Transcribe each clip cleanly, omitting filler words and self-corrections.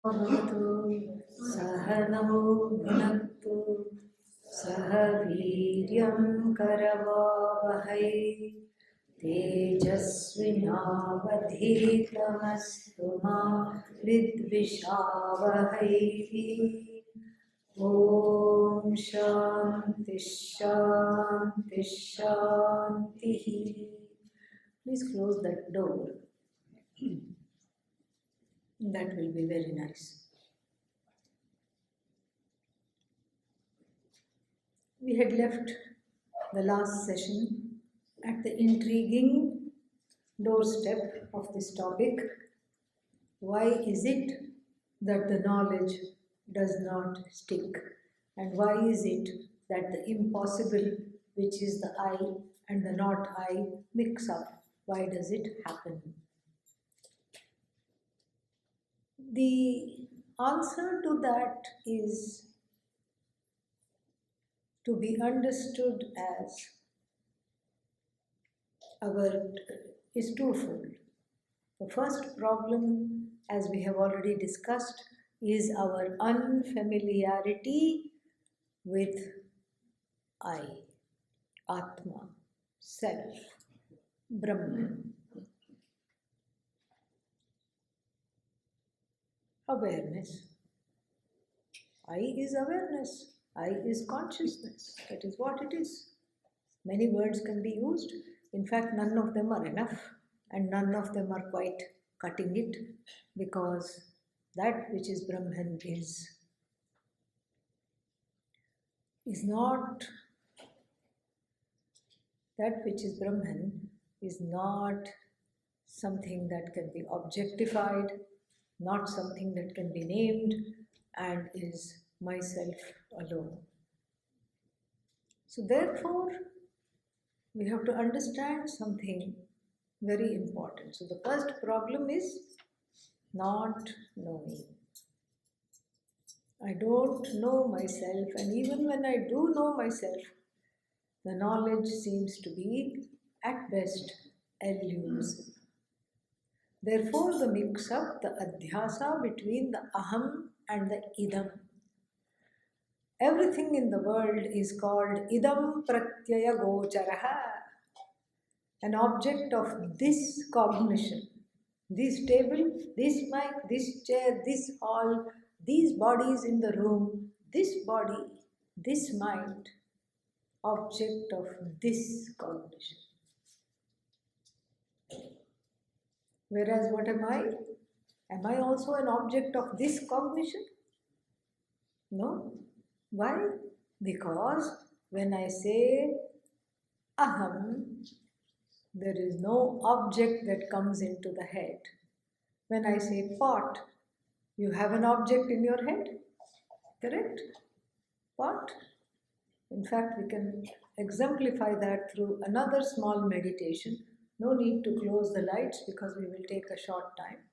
भवतु सहनौ भुनक्तु सह वीर्यं करवावहै तेजस्विनावधीतमस्तु मा विद्विषावहै ॐ शान्ति शान्ति शान्तिः. Please close that door. That will be very nice. We had left the last session at the intriguing doorstep of this topic. Why is it that the knowledge does not stick? And why is it that the impossible, which is the I and the not I, mix up? Why does it happen? The answer to that is to be understood as is twofold. The first problem, as we have already discussed, is our unfamiliarity with I, Atma, Self, Brahman. Awareness. I is awareness. I is consciousness. That is what it is. Many words can be used. In fact, none of them are enough, and none of them are quite cutting it, because that which is Brahman is not, that which is Brahman is not something that can be objectified, not something that can be named, and is myself alone. So therefore, we have to understand something very important. So the first problem is not knowing. I don't know myself, and even when I do know myself, the knowledge seems to be, at best, elusive. Therefore, the mix-up, the adhyasa between the aham and the idam. Everything in the world is called idam pratyaya gocharaha, an object of this cognition. This table, this mic, this chair, this hall, these bodies in the room, this body, this mind, object of this cognition. Whereas what am I? Am I also an object of this cognition? No. Why? Because when I say aham, there is no object that comes into the head. When I say pot, you have an object in your head, correct? Pot. In fact, we can exemplify that through another small meditation. No need to close the lights because we will take a short time.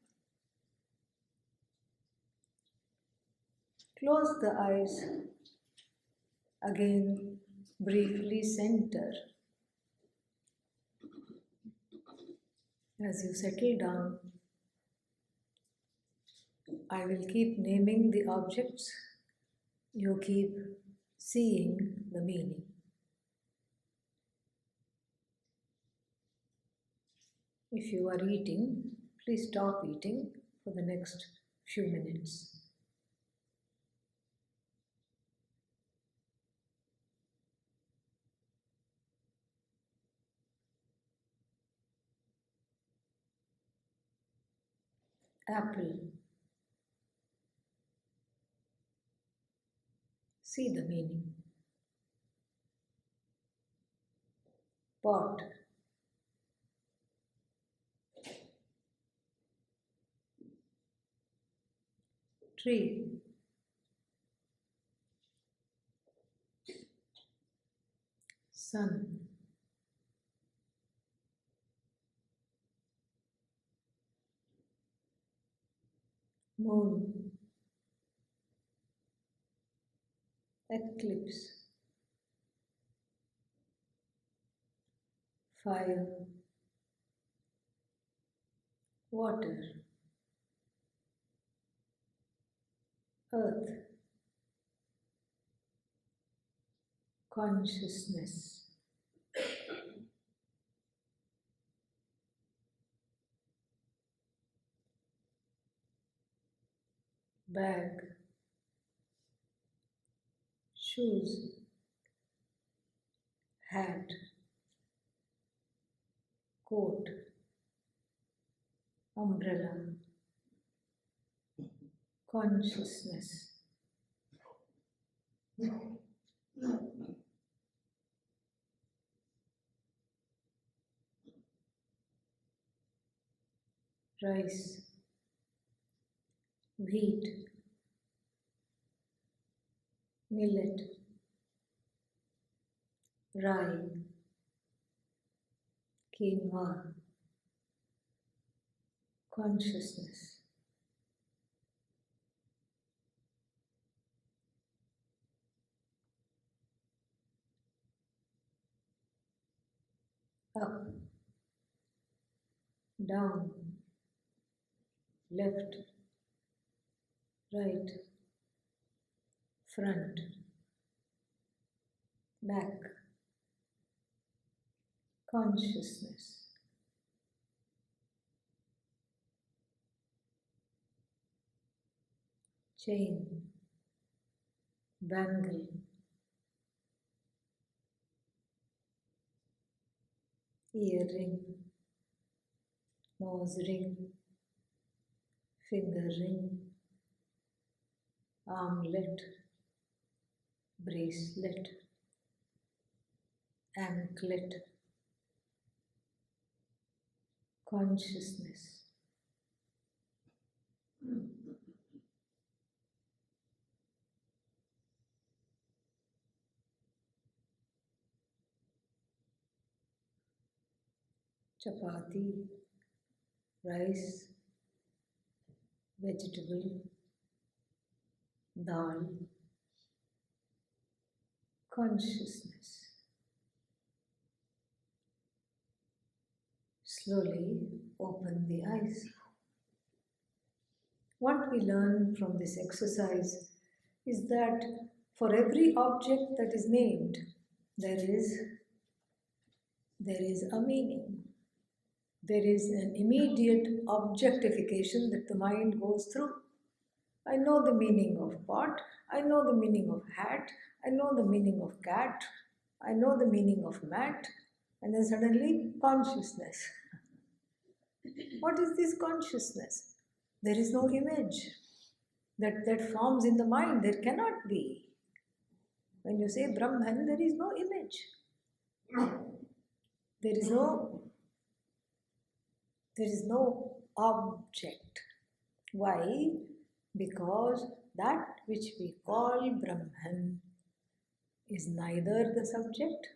Close the eyes. Again, briefly center. As you settle down, I will keep naming the objects. You keep seeing the meaning. If you are eating, please stop eating for the next few minutes. Apple. See the meaning. Pot. Tree. Sun. Moon. Eclipse. Fire. Water. earth, consciousness, bag, shoes, hat, coat, umbrella, consciousness, rice, wheat, millet, rye, quinoa, consciousness, up, down, left, right, front, back, consciousness, chain, bangle, earring, nose ring, finger ring, armlet, bracelet, anklet, consciousness, chapati, rice, vegetable, dal, consciousness. Slowly open the eyes. What we learn from this exercise is that for every object that is named, there is a meaning. There is an immediate objectification that the mind goes through. I know the meaning of pot, I know the meaning of hat, I know the meaning of cat, I know the meaning of mat, and then suddenly consciousness. What is this consciousness? There is no image that forms in the mind. There cannot be. When you say Brahman, there is no image. There is no object. Why? Because that which we call Brahman is neither the subject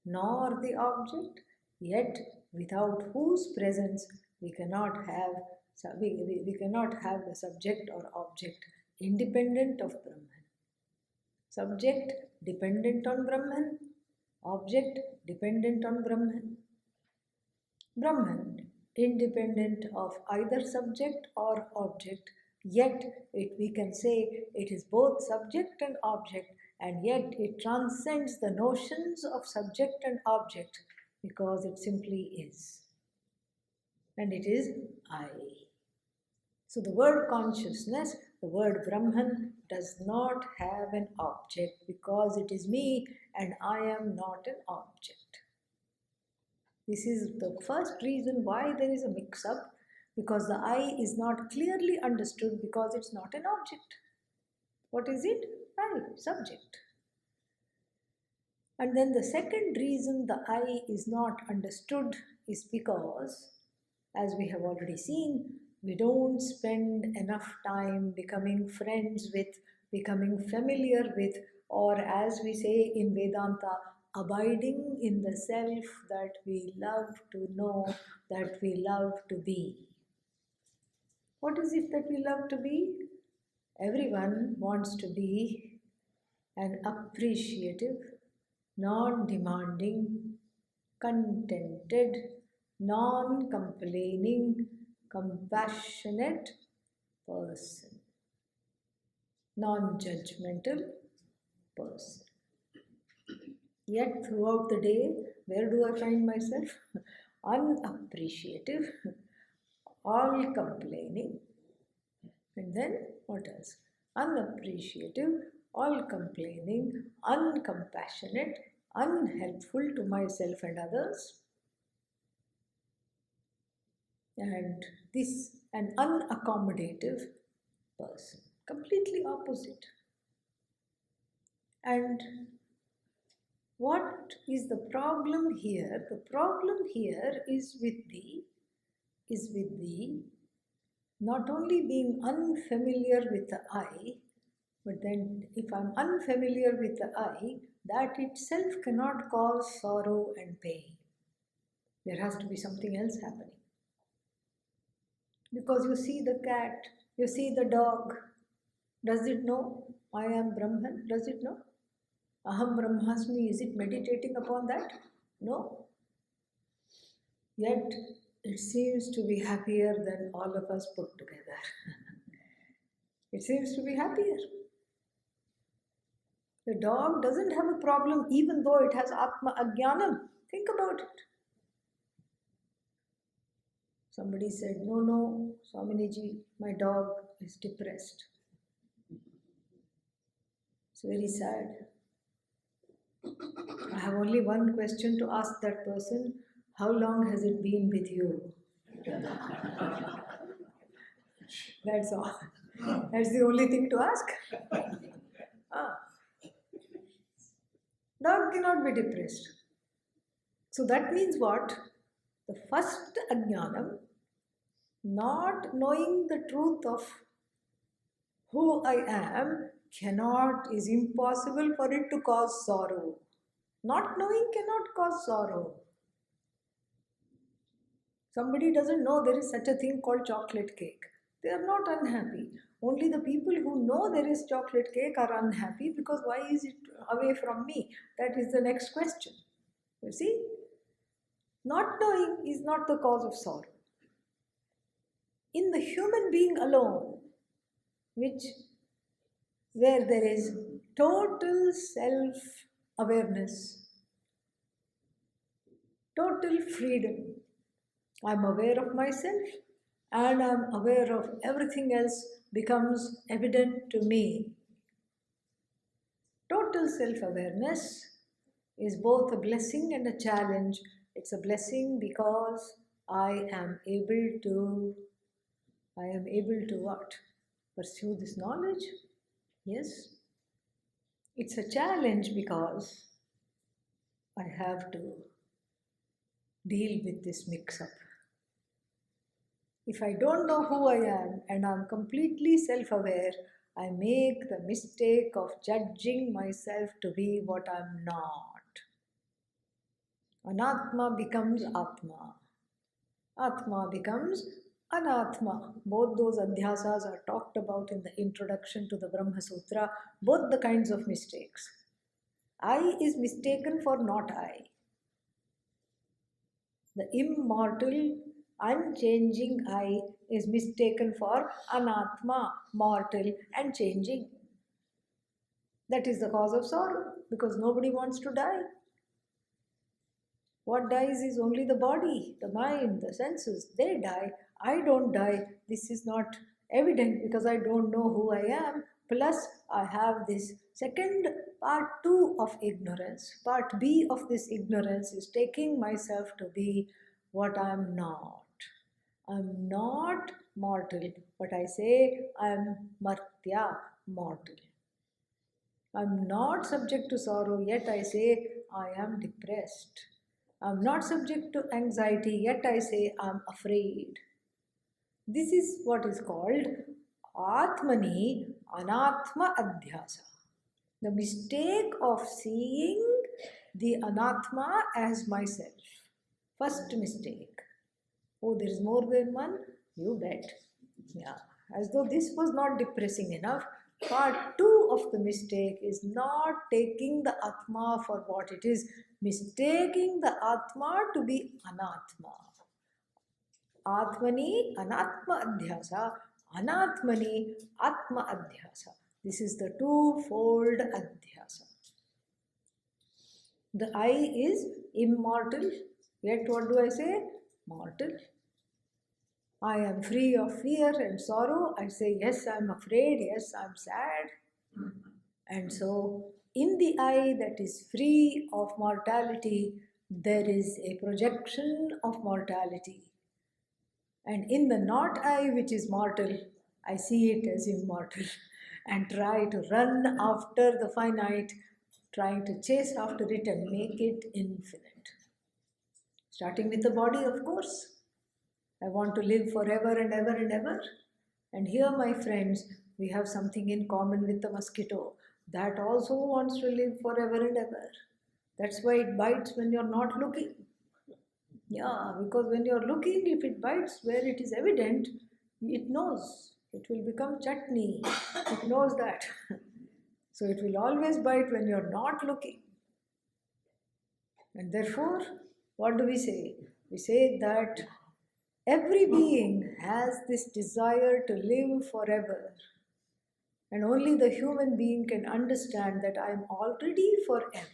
nor the object, yet without whose presence we cannot have the subject or object independent of Brahman. Subject dependent on Brahman, object dependent on Brahman. Brahman independent of either subject or object, yet we can say it is both subject and object, and yet it transcends the notions of subject and object because it simply is. And it is I. So the word consciousness, the word Brahman, does not have an object because it is me and I am not an object. This is the first reason why there is a mix-up, because the I is not clearly understood because it's not an object. What is it? I, subject. And then the second reason the I is not understood is because, as we have already seen, we don't spend enough time becoming friends with, becoming familiar with, or as we say in Vedanta, abiding in the self that we love to know, that we love to be. What is it that we love to be? Everyone wants to be an appreciative, non-demanding, contented, non-complaining, compassionate person. non-judgmental person. Yet throughout the day, where do I find myself? Unappreciative, all complaining. And then what else? Unappreciative, all complaining, uncompassionate, unhelpful to myself and others. And this, an unaccommodative person, completely opposite. And what is the problem here? The problem here is with the not only being unfamiliar with the I, but then if I'm unfamiliar with the I, that itself cannot cause sorrow and pain. There has to be something else happening. Because you see the cat, you see the dog, does it know I am Brahman? Does it know? Aham Brahmasmi, is it meditating upon that? No. Yet it seems to be happier than all of us put together. It seems to be happier. The dog doesn't have a problem even though it has Atma Ajnanam. Think about it. Somebody said, no, Swaminiji, my dog is depressed. It's very sad. I have only one question to ask that person. How long has it been with you? That's all. That's the only thing to ask. Dog cannot be depressed. So that means what? The first ajnanam, not knowing the truth of who I am, is impossible for it to cause sorrow. Not knowing cannot cause sorrow. Somebody doesn't know there is such a thing called chocolate cake. They are not unhappy. Only the people who know there is chocolate cake are unhappy because why is it away from me? That is the next question. You see? Not knowing is not the cause of sorrow. In the human being alone, where there is total self-awareness, total freedom, I'm aware of myself and I'm aware of everything else becomes evident to me. Total self-awareness is both a blessing and a challenge. It's a blessing because I am able to what? Pursue this knowledge? Yes. It's a challenge because I have to deal with this mix-up. If I don't know who I am and I'm completely self-aware, I make the mistake of judging myself to be what I'm not. Anatma becomes Atma. Atma becomes Anatma. Both those adhyasas are talked about in the introduction to the Brahma Sutra, both the kinds of mistakes. I is mistaken for not I. The immortal, unchanging I is mistaken for Anatma, mortal and changing. That is the cause of sorrow, because nobody wants to die. What dies is only the body, the mind, the senses. They die. I don't die. This is not evident because I don't know who I am. Plus, I have this second part 2 of ignorance. Part B of this ignorance is taking myself to be what I am not. I'm not mortal, but I say I'm martya, mortal. I'm not subject to sorrow, yet I say I am depressed. I'm not subject to anxiety, yet I say I'm afraid. This is what is called Atmani Anatma Adhyasa. The mistake of seeing the Anatma as myself. First mistake. Oh, there is more than one? You bet. Yeah. As though this was not depressing enough, part 2 of the mistake is not taking the Atma for what it is, mistaking the Atma to be Anatma. Atmani Anatma Adhyasa, Anatmani Atma Adhyasa. This is the twofold adhyasa. The I is immortal, yet what do I say? Mortal. I am free of fear and sorrow. I say, yes, I'm afraid, yes, I'm sad. And so, in the I that is free of mortality, there is a projection of mortality. And in the not I, which is mortal, I see it as immortal and try to run after the finite, trying to chase after it and make it infinite. Starting with the body, of course. I want to live forever and ever and ever. And here, my friends, we have something in common with the mosquito that also wants to live forever and ever. That's why it bites when you're not looking. Yeah, because when you're looking, if it bites where it is evident, it knows. It will become chutney. It knows that. So it will always bite when you're not looking. And therefore, what do we say? We say that every being has this desire to live forever. And only the human being can understand that I am already forever.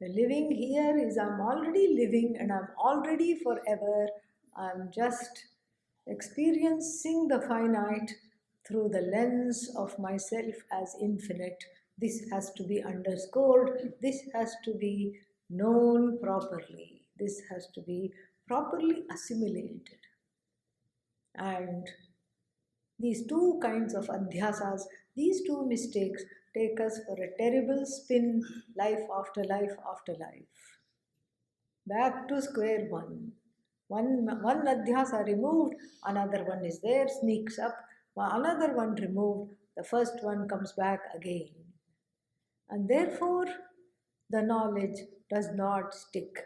The living here is I'm already living and I'm already forever. I'm just experiencing the finite through the lens of myself as infinite. This has to be underscored. This has to be known properly. This has to be properly assimilated. And these two kinds of adhyasas, these two mistakes take us for a terrible spin, life after life after life. Back to square one. One adhyasa removed, another one is there, sneaks up, another one removed, the first one comes back again. And therefore, the knowledge does not stick.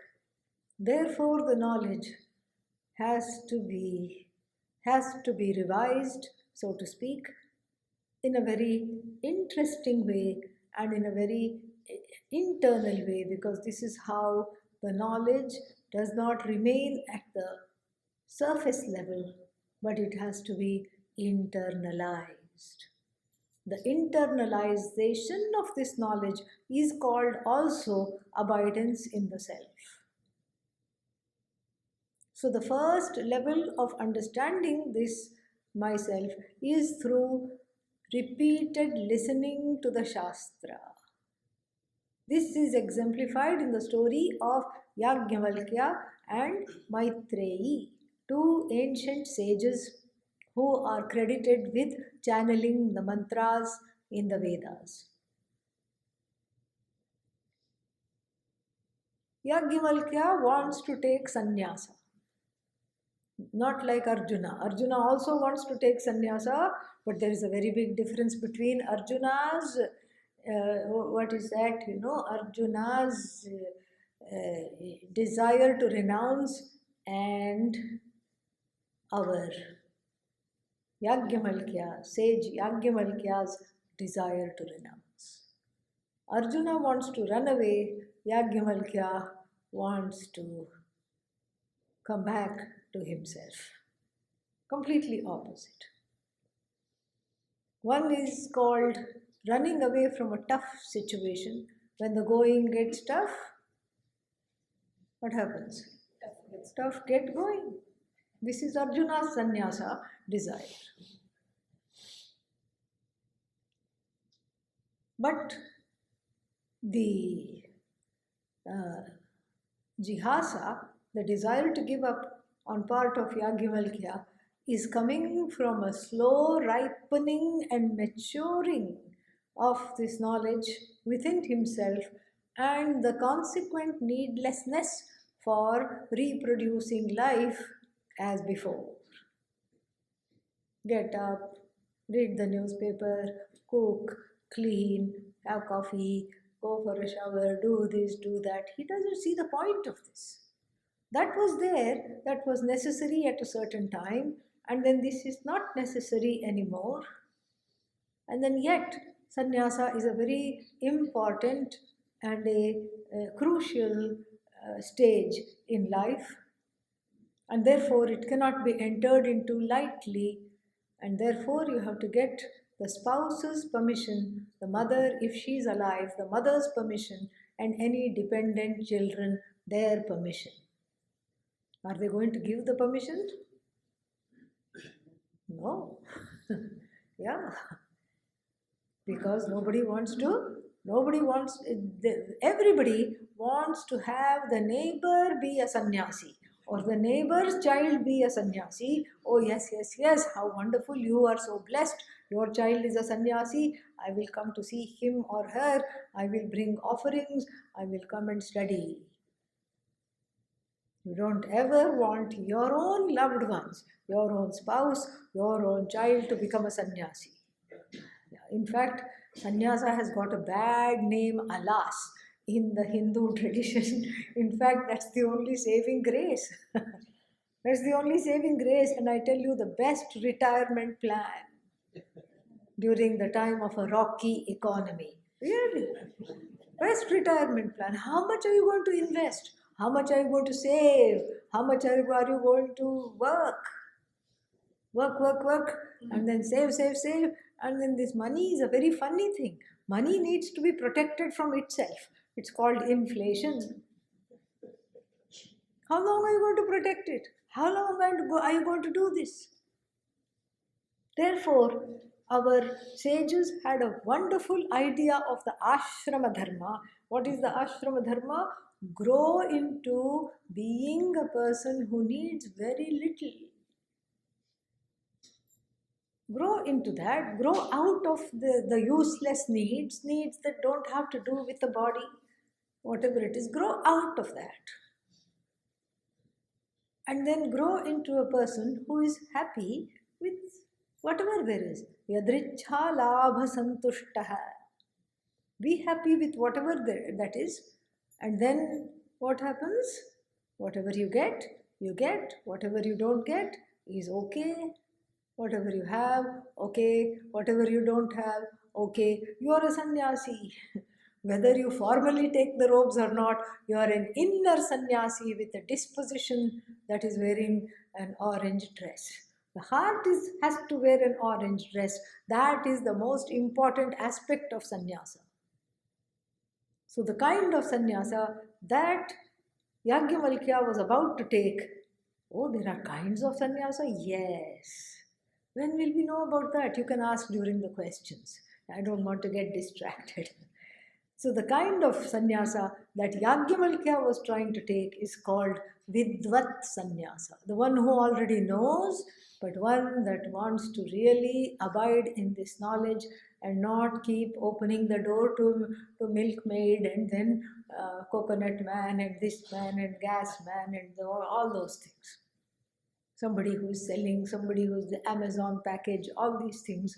Therefore, the knowledge has to be revised, so to speak, in a very interesting way and in a very internal way, because this is how the knowledge does not remain at the surface level, but it has to be internalized. The internalization of this knowledge is called also abidance in the self. So the first level of understanding this myself is through repeated listening to the Shastra. This is exemplified in the story of Yajnavalkya and Maitreyi, two ancient sages who are credited with channeling the mantras in the Vedas. Yajnavalkya wants to take sannyasa. Not like Arjuna. Arjuna also wants to take sannyasa, but there is a very big difference between Arjuna's, what is that, Arjuna's desire to renounce and our Yajnavalkya, sage Yajnavalkya's desire to renounce. Arjuna wants to run away, Yajnavalkya wants to come back to himself. Completely opposite. One is called running away from a tough situation. When the going gets tough, what happens? Tough get going. This is Arjuna's sannyasa desire. But the jihasa, the desire to give up on part of Yajnavalkya, is coming from a slow ripening and maturing of this knowledge within himself and the consequent needlessness for reproducing life as before. Get up, read the newspaper, cook, clean, have coffee, go for a shower, do this, do that. He doesn't see the point of this. That was there, that was necessary at a certain time, and then this is not necessary anymore. And then yet, sannyasa is a very important and a crucial stage in life, and therefore it cannot be entered into lightly, and therefore you have to get the spouse's permission, the mother, if she is alive, the mother's permission, and any dependent children, their permission. Are they going to give the permission? No. Yeah. Because everybody wants to have the neighbor be a sannyasi or the neighbor's child be a sannyasi. Oh, yes, yes, yes, how wonderful, you are so blessed. Your child is a sannyasi. I will come to see him or her. I will bring offerings. I will come and study. You don't ever want your own loved ones, your own spouse, your own child to become a sannyasi. In fact, sannyasa has got a bad name, alas, in the Hindu tradition. In fact, that's the only saving grace. That's the only saving grace, and I tell you, the best retirement plan during the time of a rocky economy. Really? Best retirement plan. How much are you going to invest? How much are you going to save? How much are you going to work? Work, and then save, and then this money is a very funny thing. Money needs to be protected from itself. It's called inflation. How long are you going to protect it? How long are you going to do this? Therefore, our sages had a wonderful idea of the ashrama dharma. What is the ashrama dharma? Grow into being a person who needs very little. Grow into that, grow out of the useless needs that don't have to do with the body, whatever it is, grow out of that. And then grow into a person who is happy with whatever there is. Yadrichha labha santushtaha. Be happy with whatever that is. And then what happens? Whatever you get, you get. Whatever you don't get is okay. Whatever you have, okay. Whatever you don't have, okay. You are a sannyasi. Whether you formally take the robes or not, you are an inner sannyasi with a disposition that is wearing an orange dress. The heart has to wear an orange dress. That is the most important aspect of sannyasa. So the kind of sannyasa that Yajnavalkya was about to take, oh, there are kinds of sannyasa? Yes. When will we know about that? You can ask during the questions. I don't want to get distracted. So the kind of sannyasa that Yajnavalkya was trying to take is called Vidvat sannyasa. The one who already knows, but one that wants to really abide in this knowledge and not keep opening the door to milkmaid and then coconut man and this man and gas man and all those things. Somebody who's selling, somebody who's the Amazon package, all these things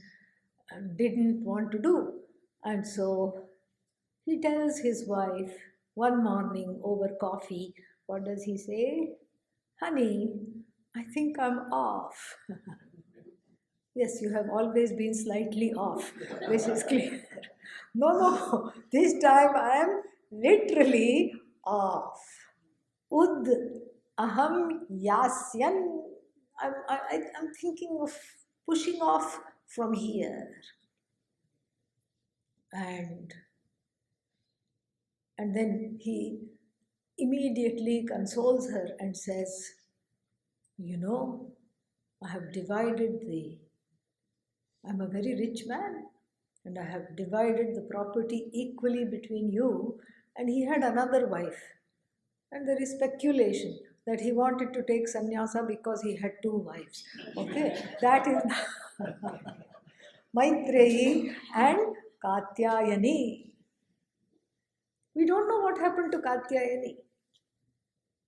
didn't want to do. And so he tells his wife one morning over coffee, what does he say? Honey, I think I'm off. Yes, you have always been slightly off. This is clear. No, this time I am literally off. Ud aham yasyan. I'm thinking of pushing off from here. And then he immediately consoles her and says, you know, I have divided I'm a very rich man, and I have divided the property equally between you. And he had another wife. And there is speculation that he wanted to take sannyasa because he had two wives. Okay, that is Maitreyi and Katyayani. We don't know what happened to Katyayani.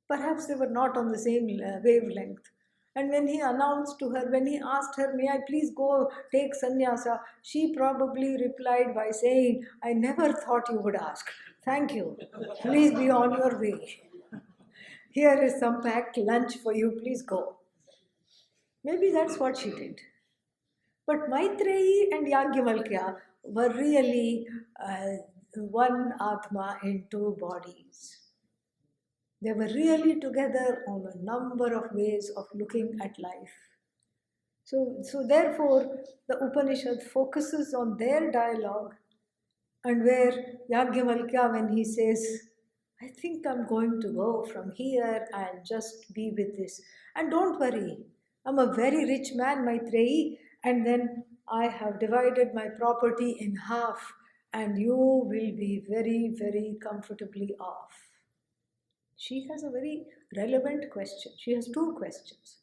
Perhaps they were not on the same wavelength. And when he announced to her, when he asked her, may I please go take sannyasa, she probably replied by saying, I never thought you would ask. Thank you. Please be on your way. Here is some packed lunch for you, please go. Maybe that's what she did. But Maitreyi and Yajnavalkya were really one Atma in two bodies. They were really together on a number of ways of looking at life. So therefore, the Upanishad focuses on their dialogue, and where Yagyavalkya, when he says, I think I'm going to go from here and just be with this. And don't worry, I'm a very rich man, Maitreyi, and then I have divided my property in half, and you will be very, very comfortably off. She has a very relevant question. She has two questions.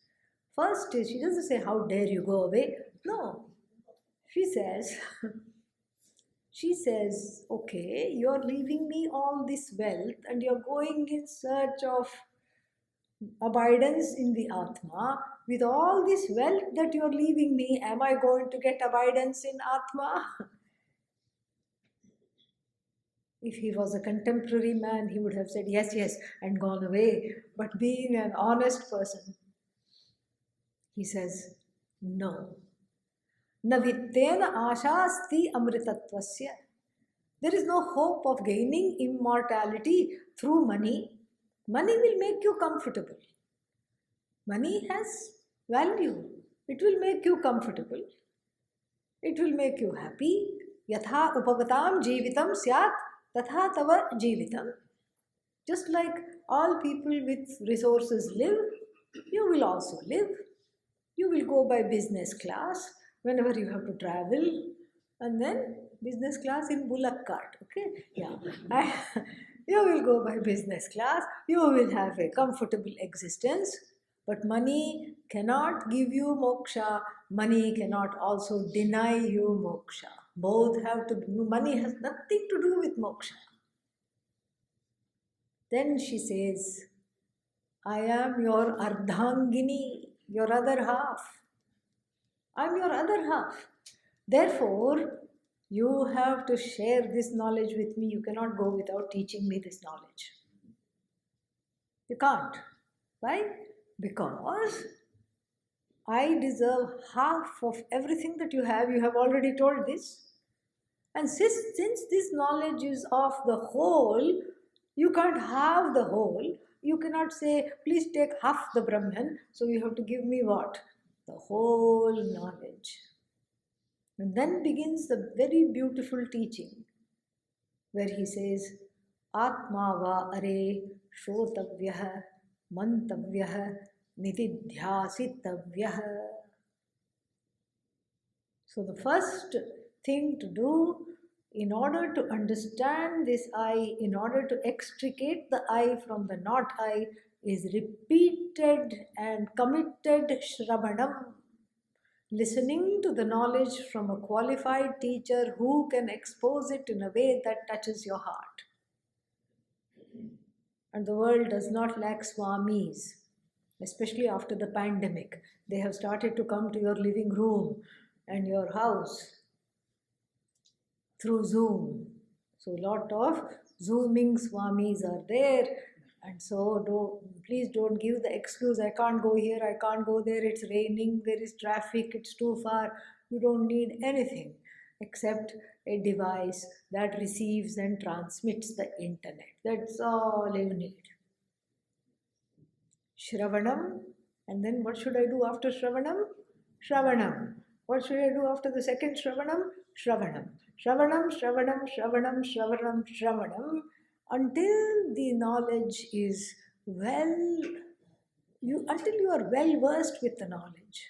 First is, she doesn't say, how dare you go away? No. She says, she says, okay, you're leaving me all this wealth and you're going in search of abidance in the Atma. With all this wealth that you're leaving me, am I going to get abidance in Atma? If he was a contemporary man, he would have said yes, yes, and gone away. But being an honest person, he says, no. Na vittena ashasti amritatvasya. There is no hope of gaining immortality through money. Money will make you comfortable. Money has value. It will make you comfortable. It will make you happy. Yatha upavatam jeevitam syat tatha tava jeevitam. Just like all people with resources live, you will also live. You will go by business class whenever you have to travel, and then business class in bullock cart, okay? Yeah. You will go by business class, you will have a comfortable existence, but money cannot give you moksha, money cannot also deny you moksha. Both have to be, money has nothing to do with moksha. Then she says, I am your ardhangini, your other half. I'm your other half. Therefore, you have to share this knowledge with me. You cannot go without teaching me this knowledge. You can't. Why? Because I deserve half of everything that you have. You have already told this. And since this knowledge is of the whole, you can't have the whole. You cannot say, please take half the Brahman. So you have to give me what? The whole knowledge. And then begins the very beautiful teaching, where he says, Atma va are shrotavyah mantavyah nitidhyasitavyah. So the first thing to do in order to understand this I, in order to extricate the I from the not I, is repeated and committed shravanam. Listening to the knowledge from a qualified teacher who can expose it in a way that touches your heart. And the world does not lack swamis, especially after the pandemic. They have started to come to your living room and your house through Zoom. So a lot of Zooming swamis are there. And so please don't give the excuse, I can't go here, I can't go there, it's raining, there is traffic, it's too far. You don't need anything except a device that receives and transmits the internet. That's all you need. Shravanam. And then what should I do after Shravanam? Shravanam. What should I do after the second Shravanam? Shravanam. Shravanam, Shravanam, Shravanam, Shravanam, Shravanam, until the knowledge is until you are well versed with the knowledge.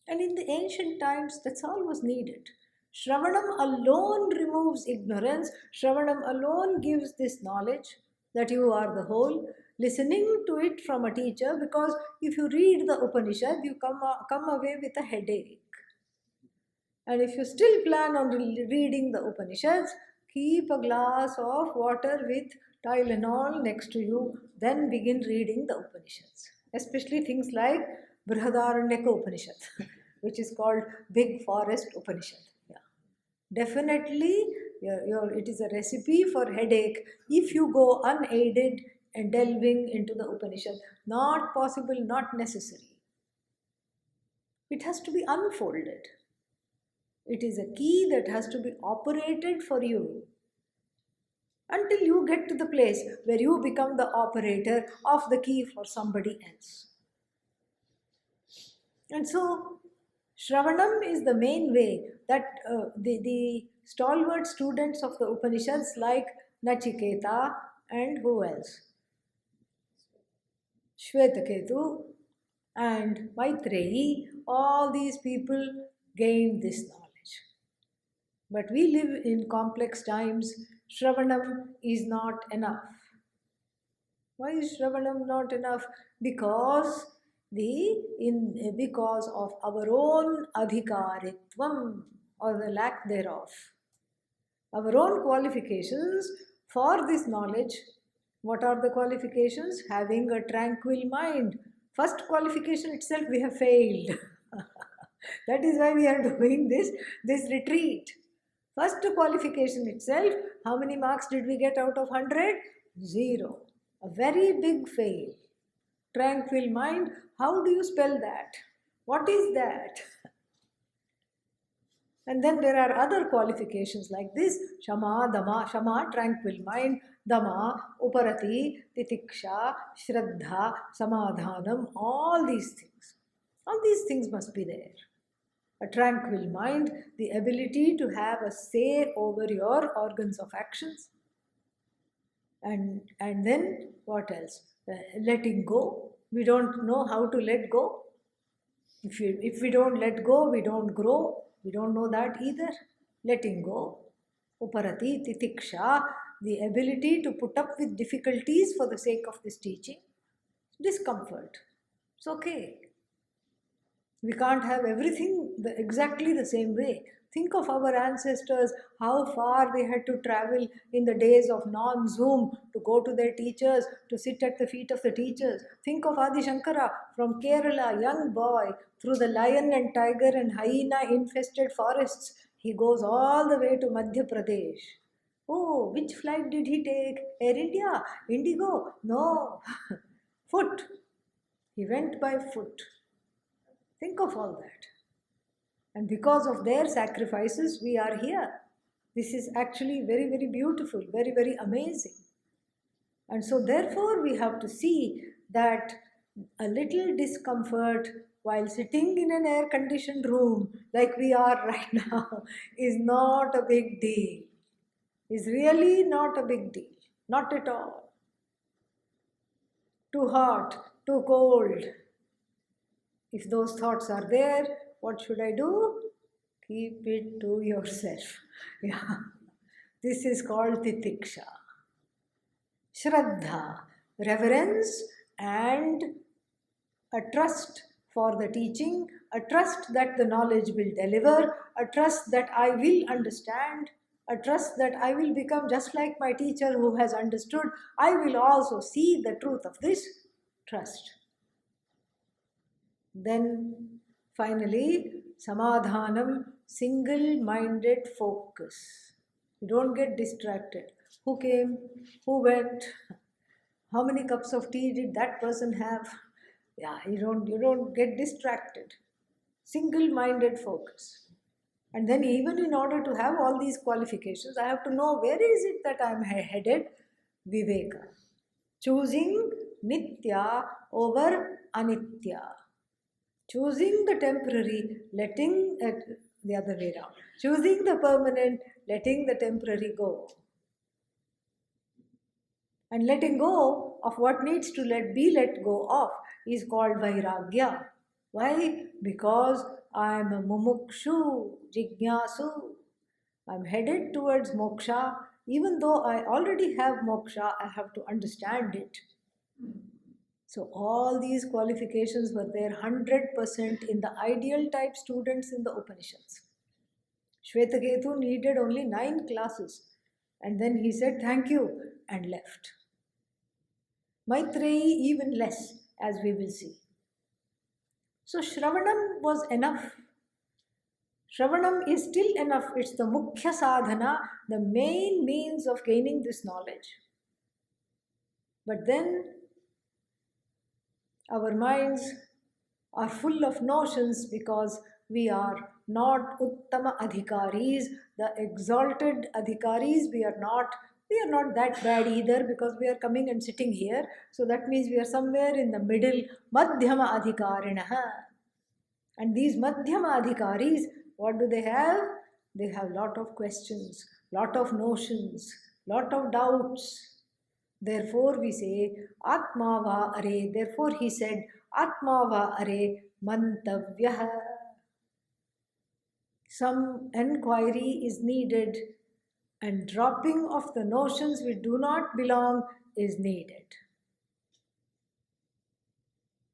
And in the ancient times, that's all was needed. Shravanam alone removes ignorance. Shravanam alone gives this knowledge that you are the whole. Listening to it from a teacher, because if you read the Upanishad, you come away with a headache. And if you still plan on reading the Upanishads, keep a glass of water with Tylenol next to you, then begin reading the Upanishads. Especially things like Brihadaranyaka Upanishad, which is called Big Forest Upanishad. Yeah. Definitely, it is a recipe for headache if you go unaided and delving into the Upanishad. Not possible, not necessary. It has to be unfolded. It is a key that has to be operated for you until you get to the place where you become the operator of the key for somebody else. And so, Shravanam is the main way that the stalwart students of the Upanishads like Nachiketa and who else? Shvetaketu and Maitreyi, all these people gained this knowledge. But we live in complex times. Shravanam is not enough. Why is Shravanam not enough? Because because of our own adhikaritvam or the lack thereof. Our own qualifications for this knowledge. What are the qualifications? Having a tranquil mind. First qualification itself we have failed. That is why we are doing this retreat. First qualification itself, how many marks did we get out of 100? 0. A very big fail. Tranquil mind, how do you spell that? What is that? And then there are other qualifications like this: Shama, Dama, Shama, tranquil mind, Dama, Uparati, Titiksha, Shraddha, Samadhanam, all these things. All these things must be there. A tranquil mind, the ability to have a say over your organs of actions. And then what else? Letting go. We don't know how to let go. If we don't let go, we don't grow. We don't know that either. Letting go. Uparati, titiksha, the ability to put up with difficulties for the sake of this teaching. Discomfort. It's okay. We can't have everything exactly the same way. Think of our ancestors, how far they had to travel in the days of non-Zoom to go to their teachers, to sit at the feet of the teachers. Think of Adi Shankara from Kerala, young boy, through the lion and tiger and hyena infested forests. He goes all the way to Madhya Pradesh. Oh, which flight did he take? Air India? Indigo? No. Foot. He went by foot. Think of all that. And because of their sacrifices, we are here. This is actually very, very beautiful, very, very amazing. And so, therefore, we have to see that a little discomfort while sitting in an air conditioned room like we are right now is not a big deal. Is really not a big deal. Not at all. Too hot, too cold. If those thoughts are there, what should I do? Keep it to yourself. Yeah. This is called titiksha. Shraddha, reverence and a trust for the teaching, a trust that the knowledge will deliver, a trust that I will understand, a trust that I will become just like my teacher who has understood. I will also see the truth of this trust. Then finally, samadhanam, single-minded focus. You don't get distracted. Who came? Who went? How many cups of tea did that person have? Yeah, you don't get distracted. Single-minded focus. And then even in order to have all these qualifications, I have to know where is it that I am headed? Viveka. Choosing nitya over anitya. Choosing the temporary, letting it the other way around. Choosing the permanent, letting the temporary go. And letting go of what needs to be let go of is called vairagya. Why? Because I am a mumukshu, jignasu. I'm headed towards moksha. Even though I already have moksha, I have to understand it. So all these qualifications were there 100% in the ideal type students in the Upanishads. Shvetaketu needed only 9 classes and then he said thank you and left. Maitreyi even less, as we will see. So Shravanam was enough. Shravanam is still enough. It's the Mukhya Sadhana, the main means of gaining this knowledge. But then our minds are full of notions because we are not Uttama Adhikaris, the exalted Adhikaris. We are not that bad either because we are coming and sitting here. So that means we are somewhere in the middle, Madhyama Adhikarinaha. And these Madhyama Adhikaris, what do they have? They have lot of questions, lot of notions, lot of doubts. Therefore we say, Atma va are. Therefore he said, Atma va are mantavyaha. Some enquiry is needed, and dropping of the notions which do not belong is needed.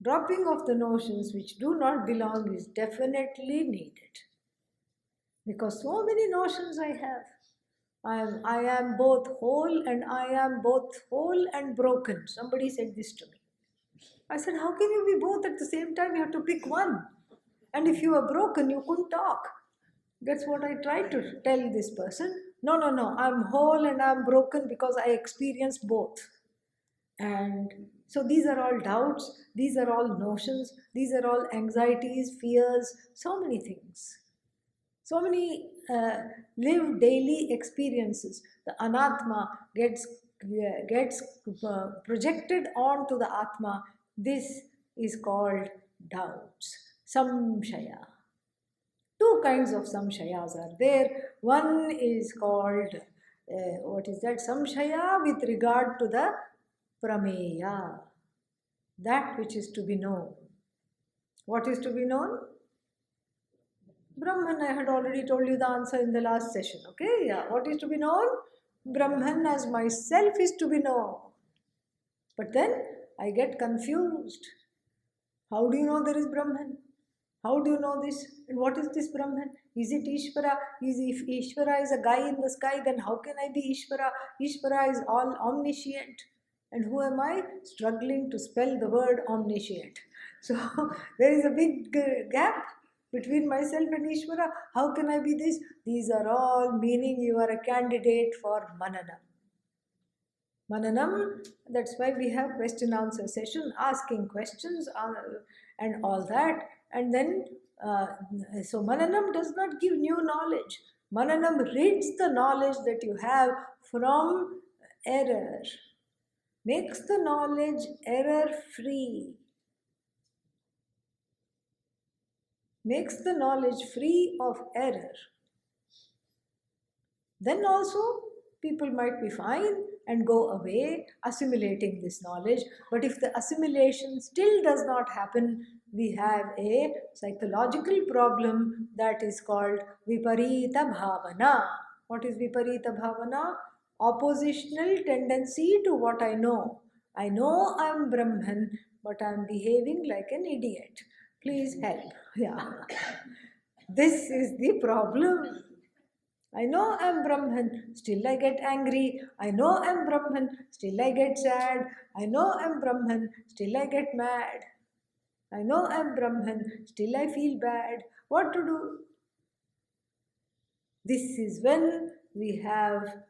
Dropping of the notions which do not belong is definitely needed. Because so many notions I have. I am both whole and I am both whole and broken. Somebody said this to me. I said, how can you be both at the same time? You have to pick one. And if you are broken, you couldn't talk. That's what I tried to tell this person. No, no, no. I'm whole and I'm broken because I experience both. And so these are all doubts, these are all notions, these are all anxieties, fears, so many things. So many live daily experiences. The anatma gets projected onto the atma. This is called doubts, samshaya. Two kinds of samshayas are there. One is called, what is that? Samshaya with regard to the prameya, that which is to be known. What is to be known? Brahman. I had already told you the answer in the last session. Okay, yeah. What is to be known? Brahman as myself is to be known. But then I get confused. How do you know there is Brahman? How do you know this? And what is this Brahman? Is it Ishvara? If Ishvara is a guy in the sky, then how can I be Ishvara? Ishvara is all omniscient. And who am I? Struggling to spell the word omniscient. So there is a big gap between myself and Ishvara. How can I be this? These are all meaning you are a candidate for Mananam. Mananam, that's why we have question answer session, asking questions and all that. And then, so Mananam does not give new knowledge. Mananam rids the knowledge that you have from error, makes the knowledge error free, makes the knowledge free of error. Then also people might be fine and go away assimilating this knowledge. But if the assimilation still does not happen, we have a psychological problem that is called viparita bhavana. What is viparita bhavana? Oppositional tendency to what I know. I know I am Brahman, but I am behaving like an idiot. Please help. Yeah. This is the problem. I know I'm Brahman, still I get angry. I know I'm Brahman, still I get sad. I know I'm Brahman, still I get mad. I know I'm Brahman, still I feel bad. What to do? This is when we have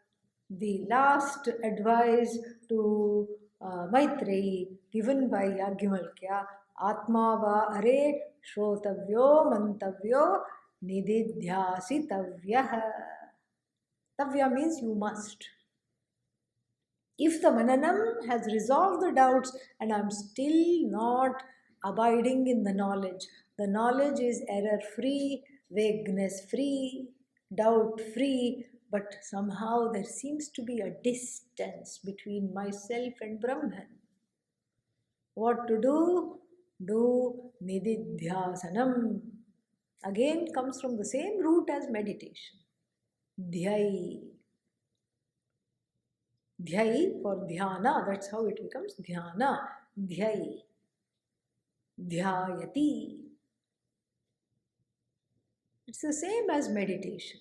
the last advice to Maitreyi given by Yagyavalkya. Atma va are shrotavyo mantavyo nididhyasitavyah. Tavya means you must. If the Mananam has resolved the doubts and I'm still not abiding in the knowledge is error free, vagueness free, doubt free, but somehow there seems to be a distance between myself and Brahman. What to do? Do nididhyasanam. Again comes from the same root as meditation. Dhyai. Dhyai for dhyana, that's how it becomes dhyana. Dhyai. Dhyayati. It's the same as meditation.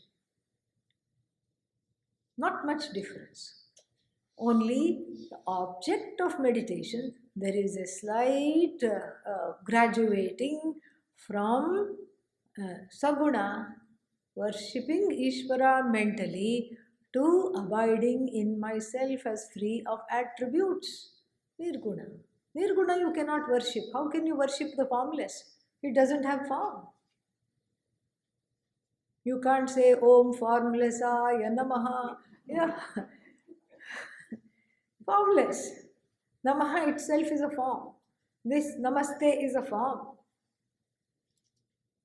Not much difference. Only the object of meditation, there is a slight graduating from saguna, worshipping Ishvara mentally, to abiding in myself as free of attributes. Nirguna. Nirguna you cannot worship. How can you worship the formless? It doesn't have form. You can't say Om Formlessaya Namaha. Yeah. Formless. Namaha itself is a form. This Namaste is a form.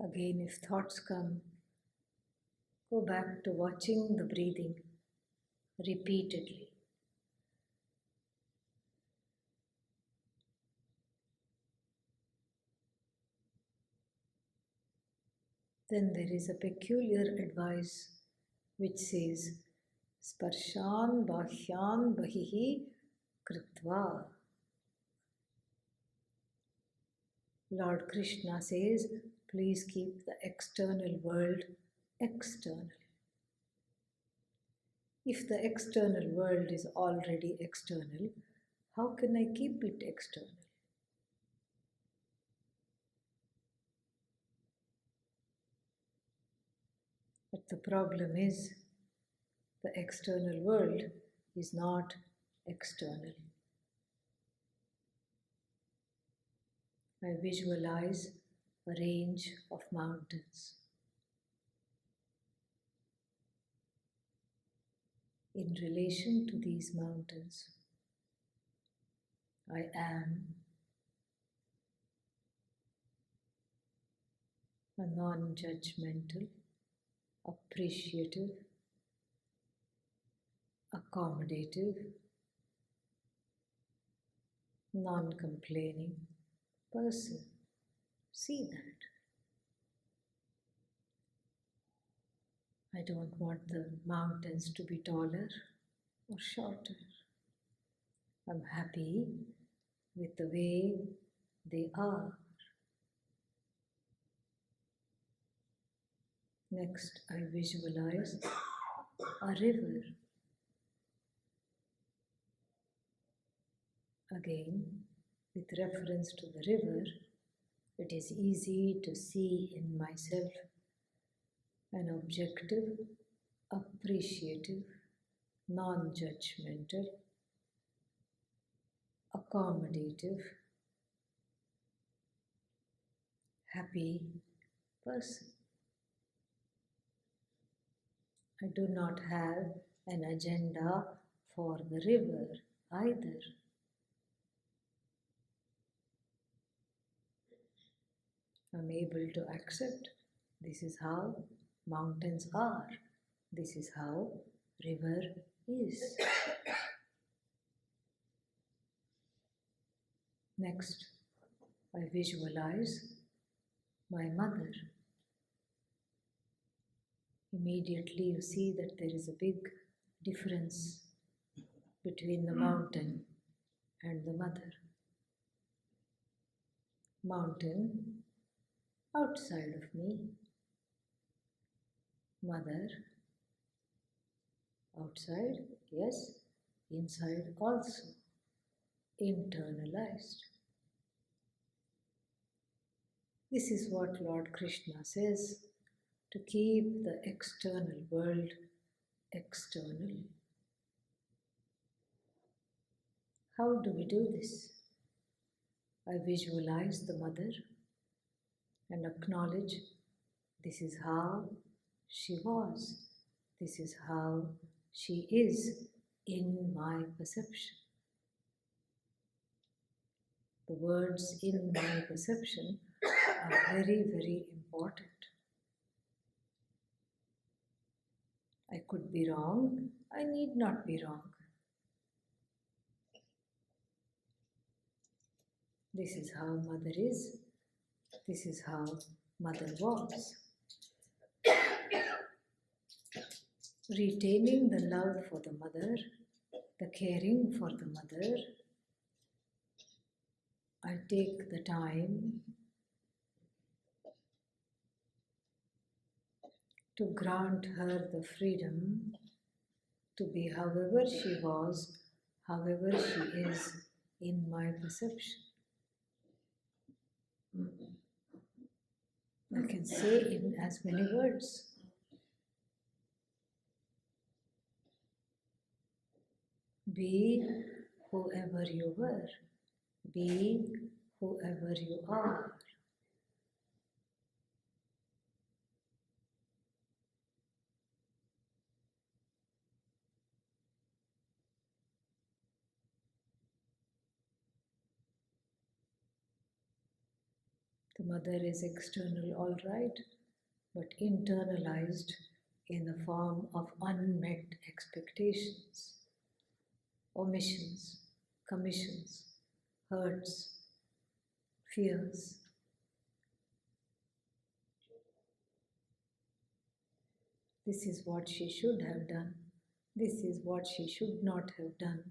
Again, if thoughts come, go back to watching the breathing repeatedly. Then there is a peculiar advice which says, Sparshan Bahyan Bahihi Kritva. Lord Krishna says, please keep the external world external. If the external world is already external, how can I keep it external? But the problem is, the external world is not external. I visualize a range of mountains. In relation to these mountains, I am a non-judgmental, appreciative, accommodative, non-complaining person. See that. I don't want the mountains to be taller or shorter. I'm happy with the way they are. Next, I visualize a river. Again, with reference to the river, it is easy to see in myself an objective, appreciative, non-judgmental, accommodative, happy person. I do not have an agenda for the river either. I'm able to accept this is how mountains are. This is how river is. Next, I visualize my mother. Immediately you see that there is a big difference between the mountain and the mother. Mountain outside of me, mother outside, yes, inside also, internalized. This is what Lord Krishna says, to keep the external world external. How do we do this? I visualize the mother and acknowledge this is how she was, this is how she is in my perception. The words in my perception are very, very important. I could be wrong, I need not be wrong. This is how mother is, this is how mother was. Retaining the love for the mother, the caring for the mother, I take the time to grant her the freedom to be however she was, however she is in my perception. I can say in as many words. Be whoever you were. Be whoever you are. The mother is external, all right, but internalized in the form of unmet expectations, omissions, commissions, hurts, fears. This is what she should have done. This is what she should not have done.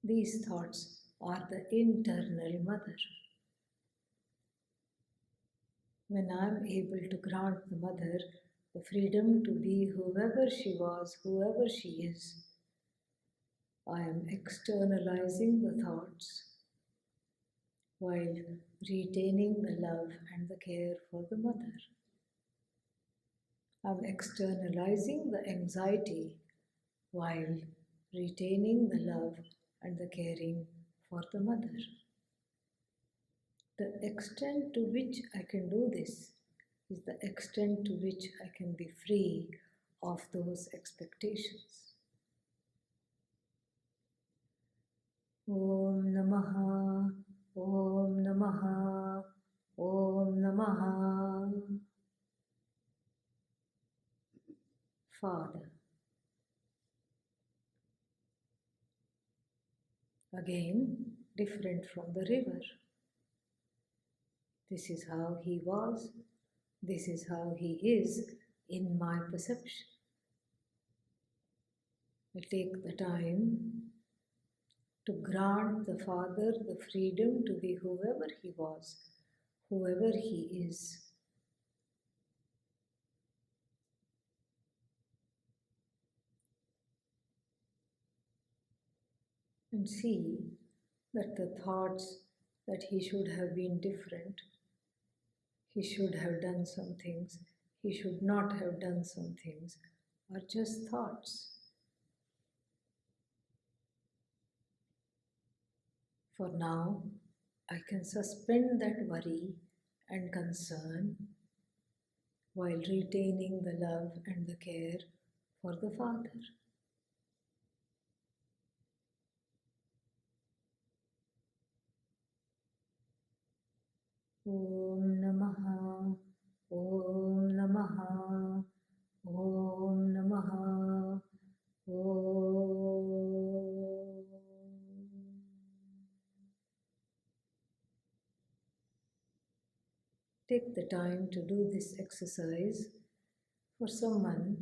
These thoughts are the internal mother. When I am able to grant the mother the freedom to be whoever she was, whoever she is, I am externalizing the thoughts while retaining the love and the care for the mother. I am externalizing the anxiety while retaining the love and the caring for the mother. The extent to which I can do this is the extent to which I can be free of those expectations. Om Namaha, Om Namaha, Om Namaha. Father. Again, different from the river. This is how he was, this is how he is in my perception. I take the time to grant the Father the freedom to be whoever he was, whoever he is. And see that the thoughts that he should have been different, he should have done some things, he should not have done some things, are just thoughts. For now, I can suspend that worry and concern while retaining the love and the care for the Father. Om Namaha, Om Namaha, Om Namaha, Om. Take the time to do this exercise for someone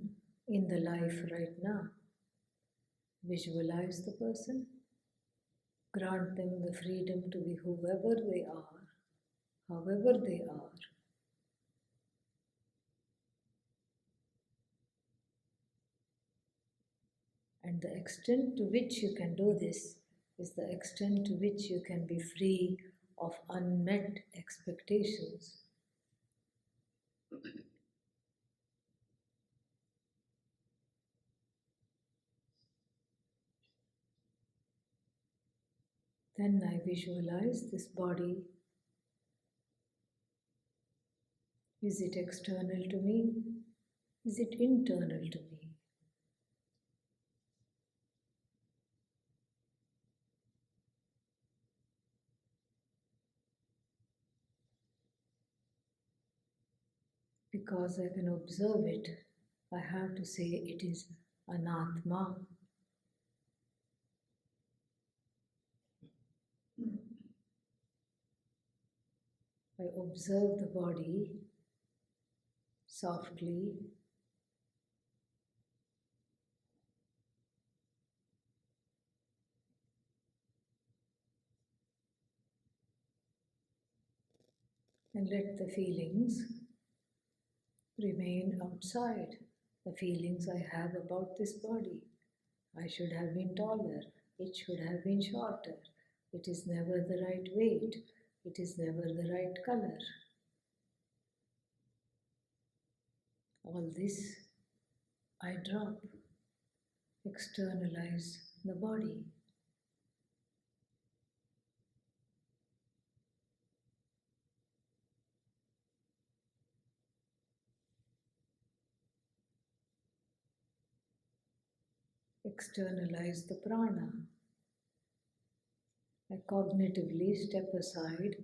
in the life right now. Visualize the person. Grant them the freedom to be whoever they are, however they are. And the extent to which you can do this is the extent to which you can be free of unmet expectations. Then I visualize this body. Is it external to me? Is it internal to me? Because I can observe it, I have to say it is anatma. I observe the body softly, and let the feelings remain outside. The feelings I have about this body. I should have been taller. It should have been shorter. It is never the right weight. It is never the right color. All this I drop, externalize the body. Externalize the prana. I cognitively step aside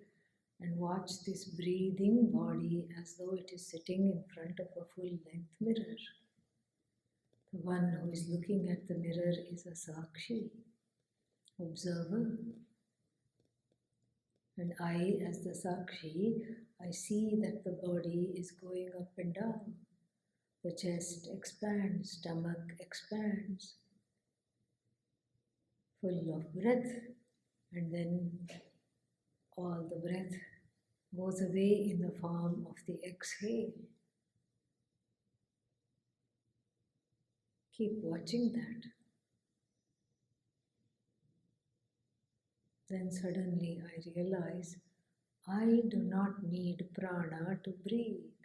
and watch this breathing body as though it is sitting in front of a full-length mirror. The one who is looking at the mirror is a Sakshi, observer. And I, as the Sakshi, I see that the body is going up and down. The chest expands, stomach expands, full of breath, and then all the breath goes away in the form of the exhale. Keep watching that. Then suddenly I realize I do not need prana to breathe.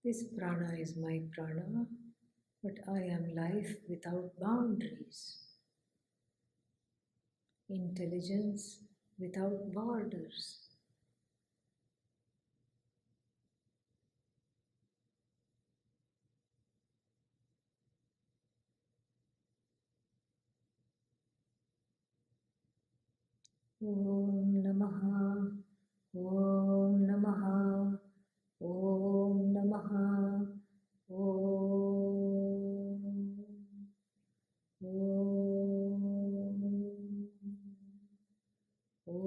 This prana is my prana, but I am life without boundaries. Intelligence without borders. Om Namaha, Om Namaha, Om Namaha, Om, Om, Om.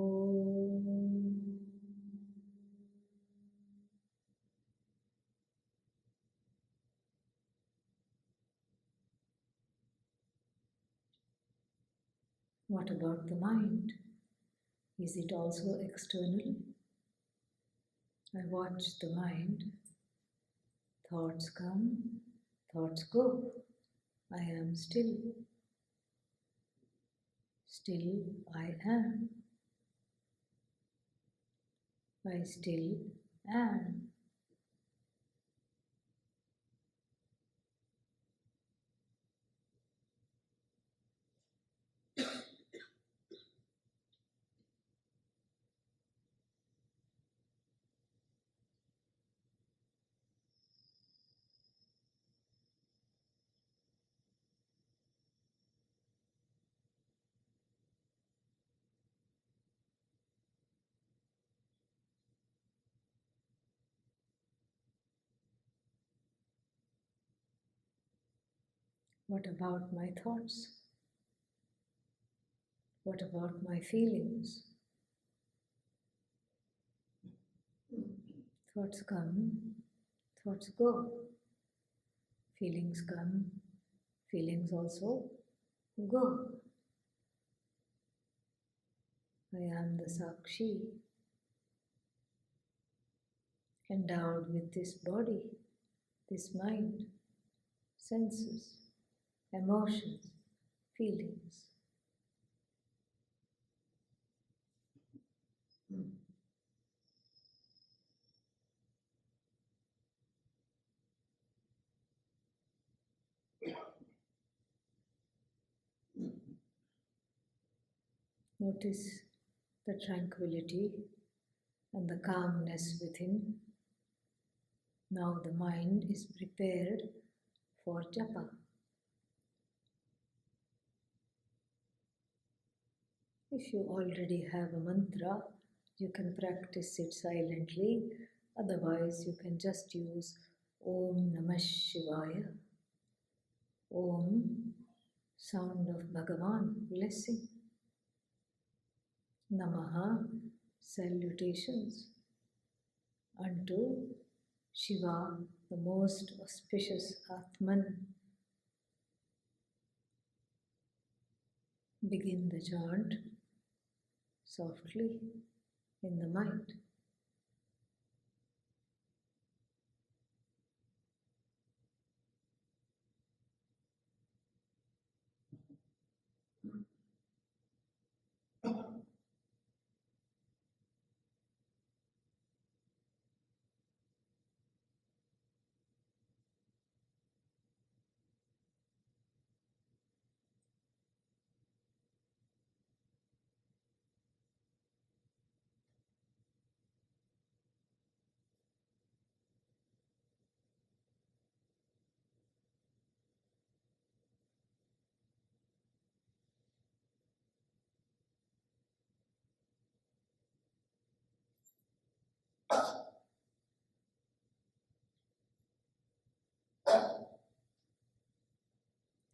What about the mind? Is it also external? I watch the mind. Thoughts come, thoughts go. I am still. Still I am. I still am. What about my thoughts? What about my feelings? Thoughts come, thoughts go. Feelings come, feelings also go. I am the Sakshi, endowed with this body, this mind, senses, emotions, feelings. Notice the tranquility and the calmness within. Now the mind is prepared for japa. If you already have a mantra, you can practice it silently. Otherwise, you can just use Om Namah Shivaya. Om, sound of Bhagavan, blessing. Namaha, salutations unto Shiva, the most auspicious Atman. Begin the chant softly in the mind.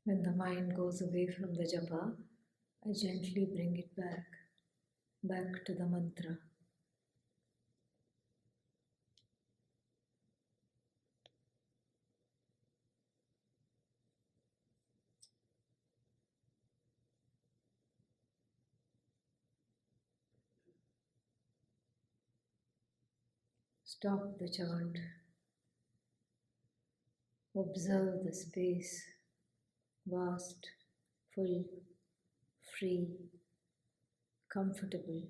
When the mind goes away from the japa, I gently bring it back to the mantra. Stop the chant. Observe the space, vast, full, free, comfortable.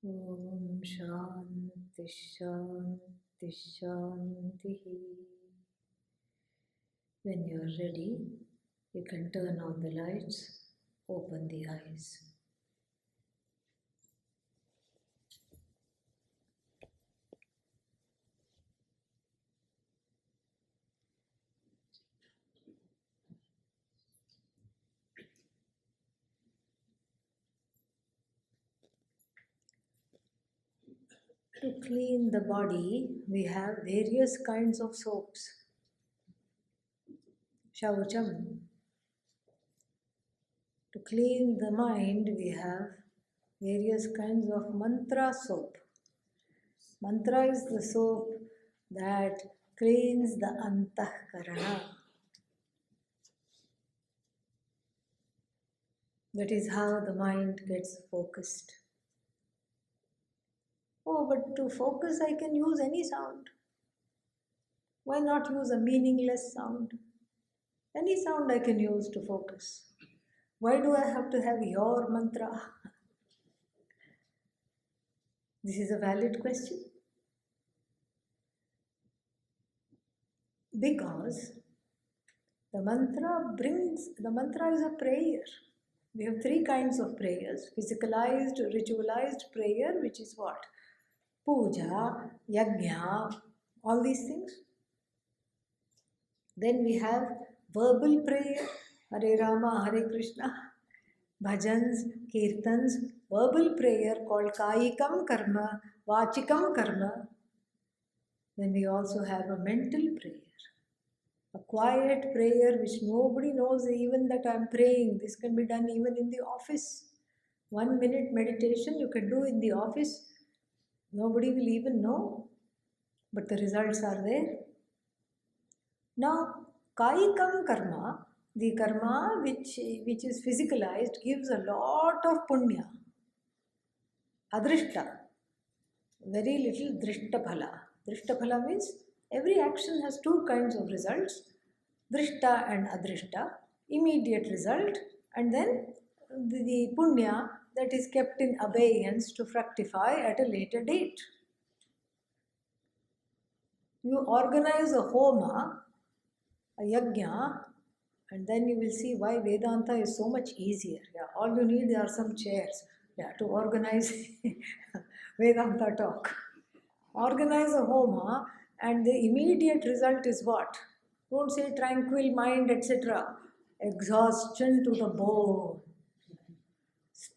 Om Shanti Shanti Shanti. When you are ready, you can turn on the lights, open the eyes. To clean the body, we have various kinds of soaps. Shaucham. To clean the mind, we have various kinds of mantra soap. Mantra is the soap that cleans the antahkarana. That is how the mind gets focused. Oh, but to focus I can use any sound. Why not use a meaningless sound? Any sound I can use to focus. Why do I have to have your mantra? This is a valid question. Because the mantra is a prayer. We have three kinds of prayers. Physicalized, ritualized prayer, which is what? Puja, yajna, all these things. Then we have verbal prayer, Hare Rama, Hare Krishna, bhajans, kirtans, verbal prayer called kayikam karma, vachikam karma. Then we also have a mental prayer, a quiet prayer which nobody knows even that I am praying. This can be done even in the office. 1 minute meditation you can do in the office. Nobody will even know, but the results are there. Now, kayikam karma, the karma which is physicalized, gives a lot of punya. Adrishta, very little drishtaphala. Drishtaphala means every action has two kinds of results, drishta and adrishta, immediate result, and then the punya that is kept in abeyance to fructify at a later date. You organize a homa, a yajna, and then you will see why Vedanta is so much easier. Yeah, all you need are some chairs, to organize Vedanta talk. Organize a homa, and the immediate result is what? Don't say tranquil mind, etc. Exhaustion to the bone.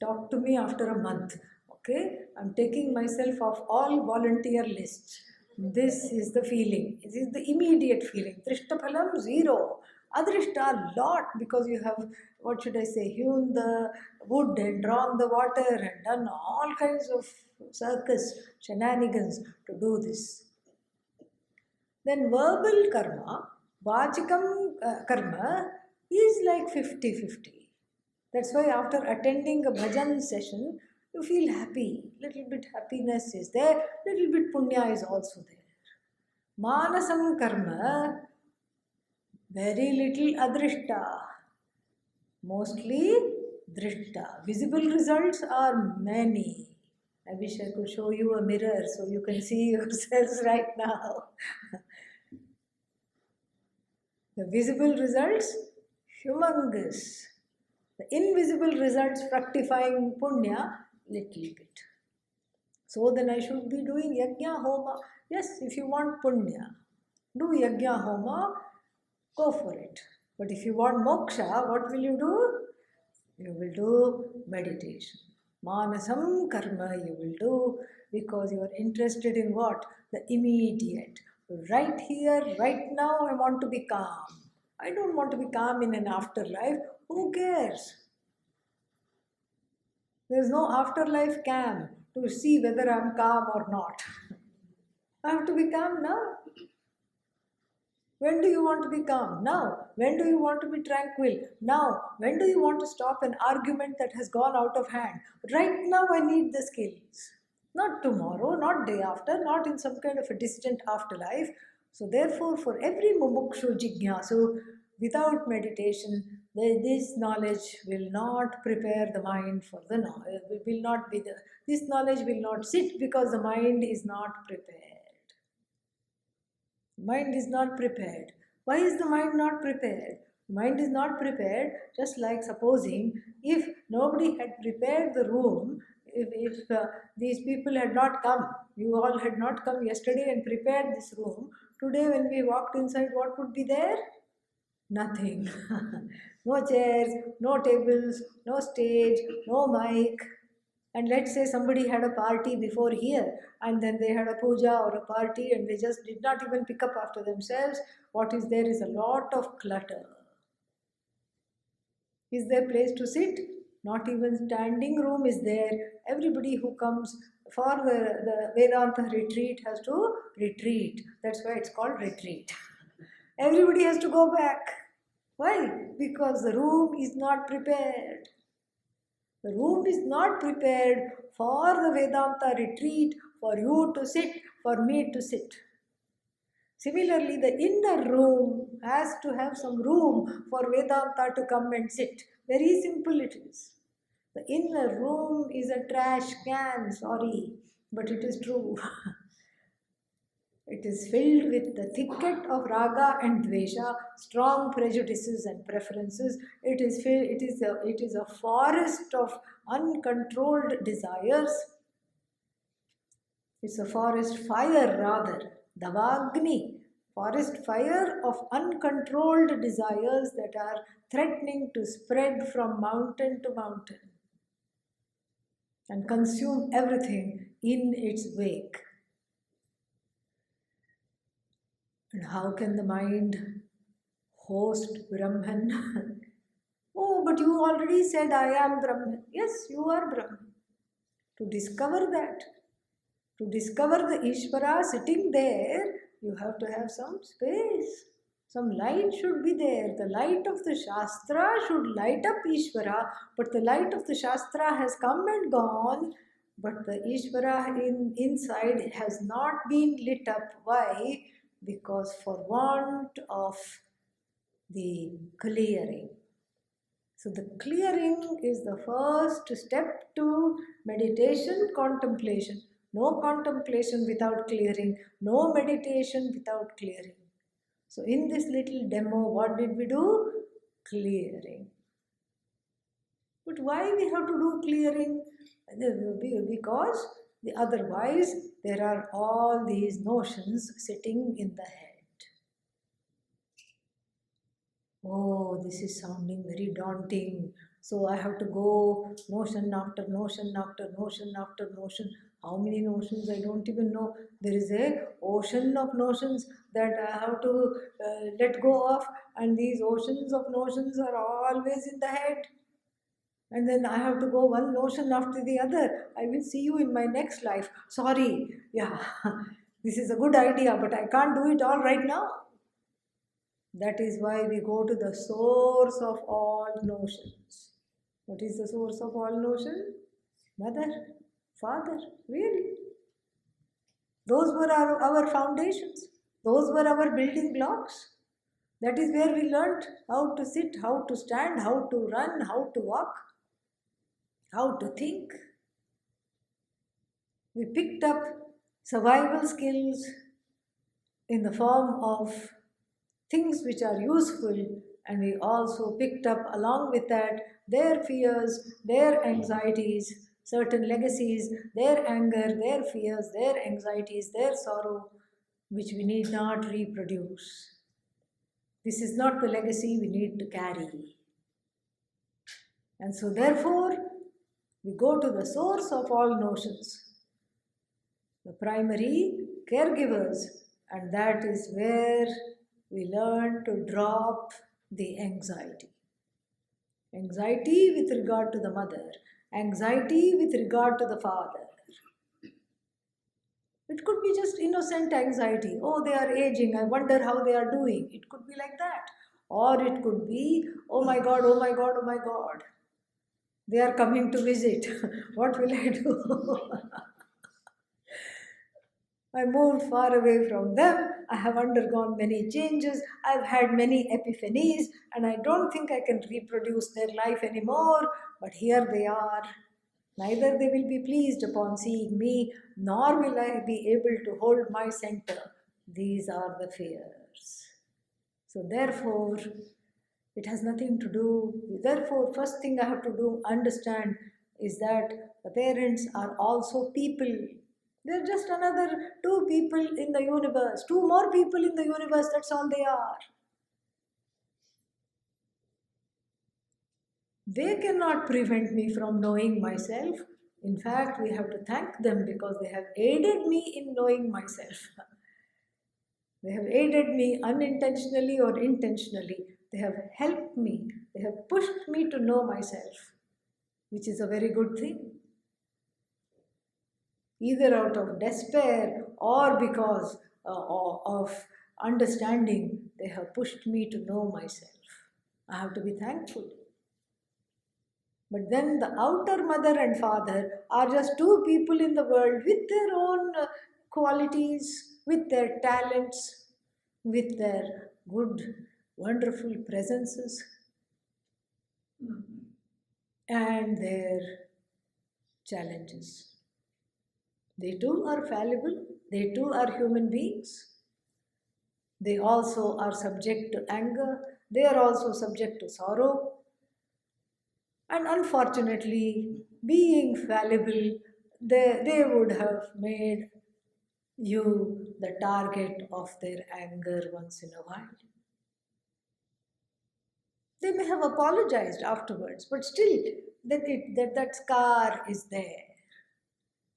Talk to me after a month. Okay? I'm taking myself off all volunteer lists. This is the feeling. This is the immediate feeling. Drishtaphalam, zero. Adrishta, lot, because you have, what should I say, hewn the wood and drawn the water and done all kinds of circus shenanigans to do this. Then verbal karma, vachikam karma is like 50-50. That's why after attending a bhajan session, you feel happy. Little bit happiness is there, little bit punya is also there. Manasam karma, very little adrishta, mostly drishta. Visible results are many. I wish I could show you a mirror so you can see yourselves right now. The visible results, humongous. The invisible results fructifying punya, little bit. So then I should be doing yajna homa. Yes, if you want punya, do yajna homa, go for it. But if you want moksha, what will you do? You will do meditation. Manasam karma you will do because you are interested in what? The immediate. Right here, right now, I want to be calm. I don't want to be calm in an afterlife. Who cares? There's no afterlife cam to see whether I'm calm or not. I have to be calm now. When do you want to be calm? Now. When do you want to be tranquil? Now. When do you want to stop an argument that has gone out of hand? Right now, I need the skills. Not tomorrow, not day after, not in some kind of a distant afterlife. So, therefore, for every mumukshu jignasu, without meditation, this knowledge will not prepare the mind for the knowledge. Will not be the, this knowledge will not sit because the mind is not prepared. Mind is not prepared. Why is the mind not prepared? Mind is not prepared, just like supposing if nobody had prepared the room, if these people had not come, you all had not come yesterday and prepared this room, today when we walked inside, what would be there? Nothing. No chairs, no tables, no stage, no mic. And let's say somebody had a party before here and then they had a puja or a party and they just did not even pick up after themselves. What is there is a lot of clutter. Is there place to sit? Not even standing room is there. Everybody who comes for the Vedanta retreat has to retreat. That's why it's called retreat. Everybody has to go back. Why? Because the room is not prepared. The room is not prepared for the Vedanta retreat, for you to sit, for me to sit. Similarly, the inner room has to have some room for Vedanta to come and sit. Very simple it is. The inner room is a trash can, sorry, but it is true. It is filled with the thicket of raga and dvesha, strong prejudices and preferences. It is a forest of uncontrolled desires. It's a forest fire rather, Davagni, forest fire of uncontrolled desires that are threatening to spread from mountain to mountain and consume everything in its wake. And how can the mind host Brahman? Oh, but you already said I am Brahman. Yes, you are Brahman. To discover that, to discover the Ishvara sitting there, you have to have some space. Some light should be there. The light of the Shastra should light up Ishvara, but the light of the Shastra has come and gone, but the Ishvara inside has not been lit up. Why? Because for want of the clearing. So the clearing is the first step to meditation, contemplation. No contemplation without clearing, no meditation without clearing. So in this little demo, what did we do? Clearing. But why we have to do clearing? Because otherwise there are all these notions sitting in the head. Oh, this is sounding very daunting. So I have to go notion after notion after notion after notion. How many notions? I don't even know. There is a ocean of notions that I have to let go of, and these oceans of notions are always in the head. And then I have to go one notion after the other. I will see you in my next life. Sorry, yeah, this is a good idea, but I can't do it all right now. That is why we go to the source of all notions. What is the source of all notions? Mother, father, really. Those were our foundations. Those were our building blocks. That is where we learnt how to sit, how to stand, how to run, how to walk, how to think. We picked up survival skills in the form of things which are useful, and we also picked up along with that their fears, their anxieties, certain legacies, their anger, their fears, their anxieties, their sorrow, which we need not reproduce. This is not the legacy we need to carry. And so therefore, We go to the source of all notions, the primary caregivers, and that is where we learn to drop the anxiety. Anxiety with regard to the mother, anxiety with regard to the father. It could be just innocent anxiety. Oh, they are aging. I wonder how they are doing. It could be like that. Or it could be, oh my God, oh my God, oh my God. They are coming to visit. What will I do? I moved far away from them. I have undergone many changes. I've had many epiphanies, and I don't think I can reproduce their life anymore. But here they are. Neither they will be pleased upon seeing me, nor will I be able to hold my center. These are the fears. So therefore, it has nothing to do. Therefore, first thing I have to do, understand, is that the parents are also people. They're just another two people in the universe, two more people in the universe, that's all they are. They cannot prevent me from knowing myself. In fact, we have to thank them because they have aided me in knowing myself. They have aided me unintentionally or intentionally. They have helped me. They have pushed me to know myself, which is a very good thing. Either out of despair or because of understanding, they have pushed me to know myself. I have to be thankful. But then the outer mother and father are just two people in the world with their own qualities, with their talents, with their good, wonderful presences, and their challenges. They too are fallible, they too are human beings. They also are subject to anger, they are also subject to sorrow. And unfortunately, being fallible, they would have made you the target of their anger once in a while. They may have apologized afterwards, but still, that scar is there.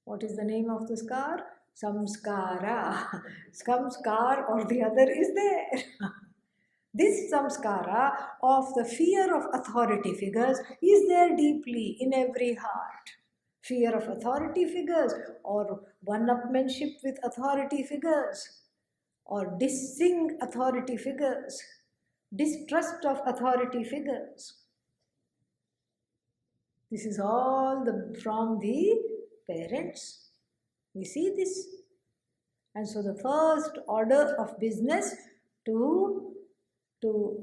What is the name of the scar? Samskara. Some scar or the other is there. This samskara of the fear of authority figures is there deeply in every heart. Fear of authority figures, or one-upmanship with authority figures, or dissing authority figures, distrust of authority figures. This is all from the parents. We see this. And so the first order of business to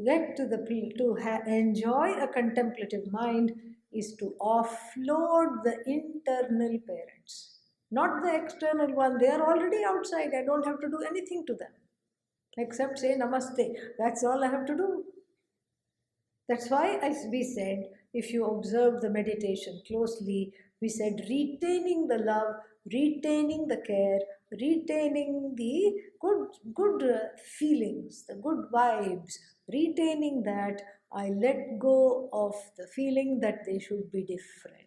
get to enjoy a contemplative mind is to offload the internal parents, not the external one. They are already outside. I don't have to do anything to them except say namaste. That's all I have to do. That's why, as we said, if you observe the meditation closely, we said retaining the love, retaining the care, retaining the good feelings, the good vibes, retaining that, I let go of the feeling that they should be different.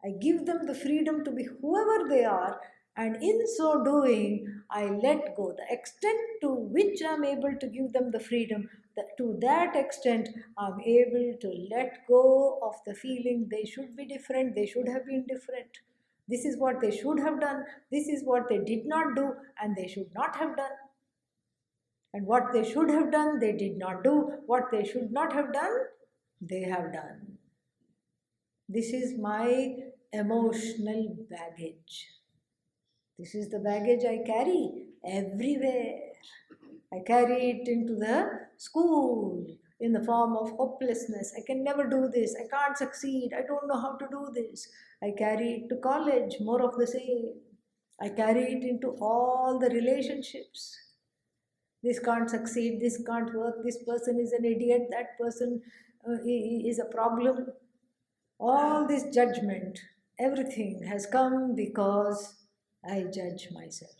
I give them the freedom to be whoever they are, and in so doing, I let go. The extent to which I'm able to give them the freedom, to that extent, I'm able to let go of the feeling they should be different, they should have been different. This is what they should have done, this is what they did not do, and they should not have done. And what they should have done, they did not do. What they should not have done, they have done. This is my emotional baggage. This is the baggage I carry everywhere. I carry it into the school in the form of hopelessness. I can never do this. I can't succeed. I don't know how to do this. I carry it to college, more of the same. I carry it into all the relationships. This can't succeed. This can't work. This person is an idiot. That person is a problem. All this judgment, everything has come because I judge myself.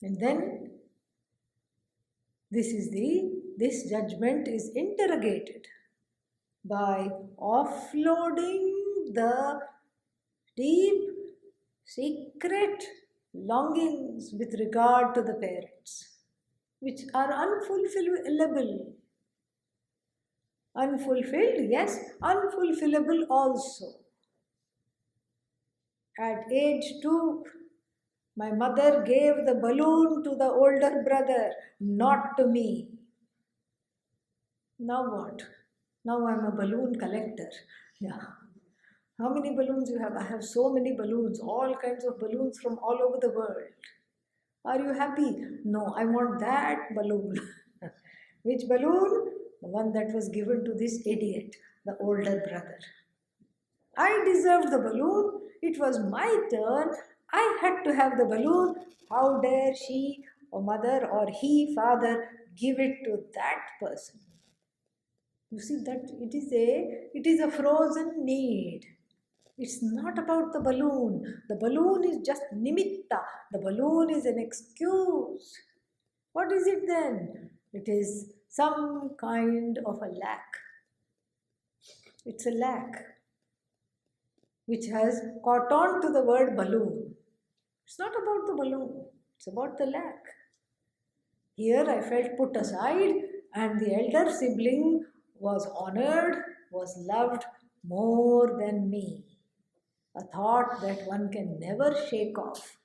And then this judgment is interrogated. by offloading the deep, secret longings with regard to the parents, which are unfulfillable. Unfulfilled, yes, unfulfillable also. At age 2, my mother gave the balloon to the older brother, not to me. Now what? Now I'm a balloon collector. Yeah. How many balloons you have? I have so many balloons, all kinds of balloons from all over the world. Are you happy? No, I want that balloon. Which balloon? The one that was given to this idiot, the older brother. I deserved the balloon. It was my turn. I had to have the balloon. How dare she, or mother, or he, father, give it to that person? You see that it is a frozen need. It's not about the balloon. The balloon is just nimitta. The balloon is an excuse. What is it then? It is some kind of a lack. It's a lack which has caught on to the word balloon. It's not about the balloon. It's about the lack. Here I felt put aside, and the elder sibling was honored, was loved more than me. A thought that one can never shake off.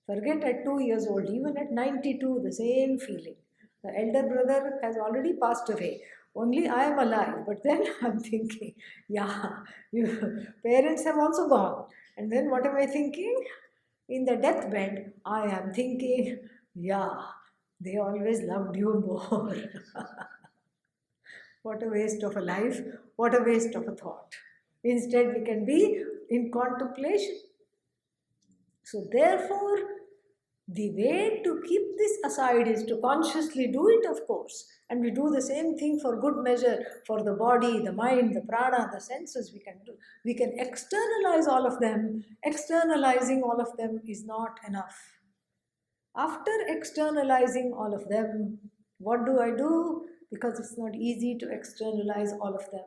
Forget at 2 years old, even at 92, the same feeling. The elder brother has already passed away. Only I am alive. But then I'm thinking, yeah, parents have also gone. And then what am I thinking? In the deathbed, I am thinking, yeah, they always loved you more. What a waste of a life. What a waste of a thought. Instead, we can be in contemplation. So, therefore, the way to keep this aside is to consciously do it, of course. And we do the same thing for good measure for the body, the mind, the prana, the senses. We can externalize all of them. Externalizing all of them is not enough. After externalizing all of them, what do I do? Because it's not easy to externalize all of them.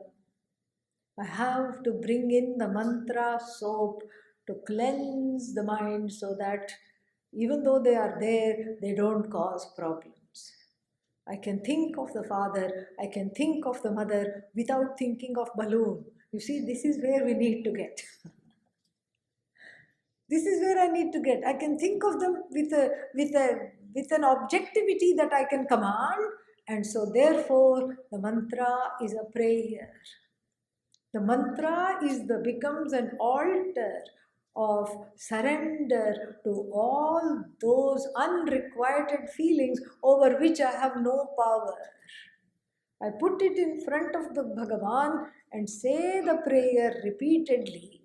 I have to bring in the mantra soap to cleanse the mind so that even though they are there, they don't cause problems. I can think of the father, I can think of the mother without thinking of balloon. You see, this is where we need to get. This is where I need to get. I can think of them with an objectivity that I can command, and so therefore the mantra is a prayer. The mantra becomes an altar of surrender to all those unrequited feelings over which I have no power. I put it in front of the Bhagavan and say the prayer repeatedly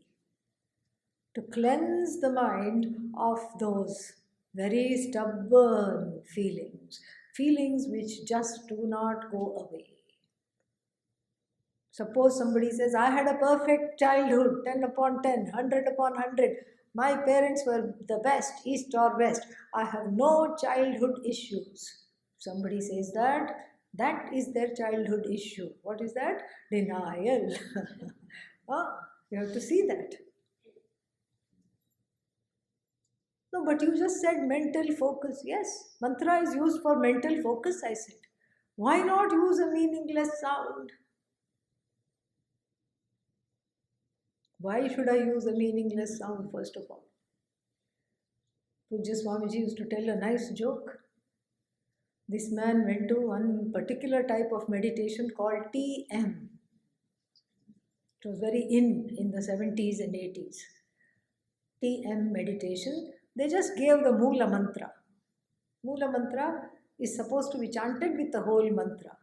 to cleanse the mind of those very stubborn feelings, feelings which just do not go away. Suppose somebody says, I had a perfect childhood, 10 upon 10, 100 upon 100. My parents were the best, east or west. I have no childhood issues. Somebody says that is their childhood issue. What is that? Denial. You have to see that. No, but you just said mental focus. Yes, mantra is used for mental focus, I said. Why not use a meaningless sound? Why should I use a meaningless sound, first of all? Pujya Swamiji used to tell a nice joke. This man went to one particular type of meditation called TM. It was very in the 70s and 80s. TM meditation. They just gave the Mula mantra. Mula mantra is supposed to be chanted with the whole mantra.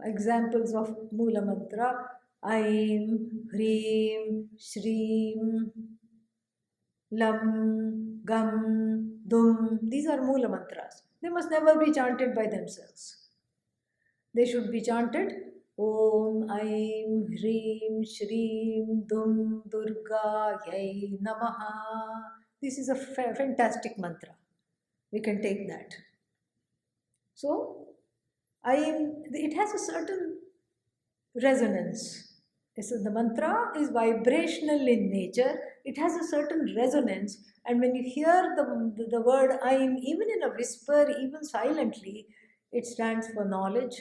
Examples of Mula mantra: Aim, Hreem, Shreem, Lam, Gam, Dum. These are Mula mantras. They must never be chanted by themselves. They should be chanted Om, Aim, Hreem, Shreem, Dum, Durga, Yai, Namaha. This is a fantastic mantra. We can take that. So, it has a certain resonance. So the mantra is vibrational in nature. It has a certain resonance, and when you hear the word Aim, even in a whisper, even silently, it stands for knowledge.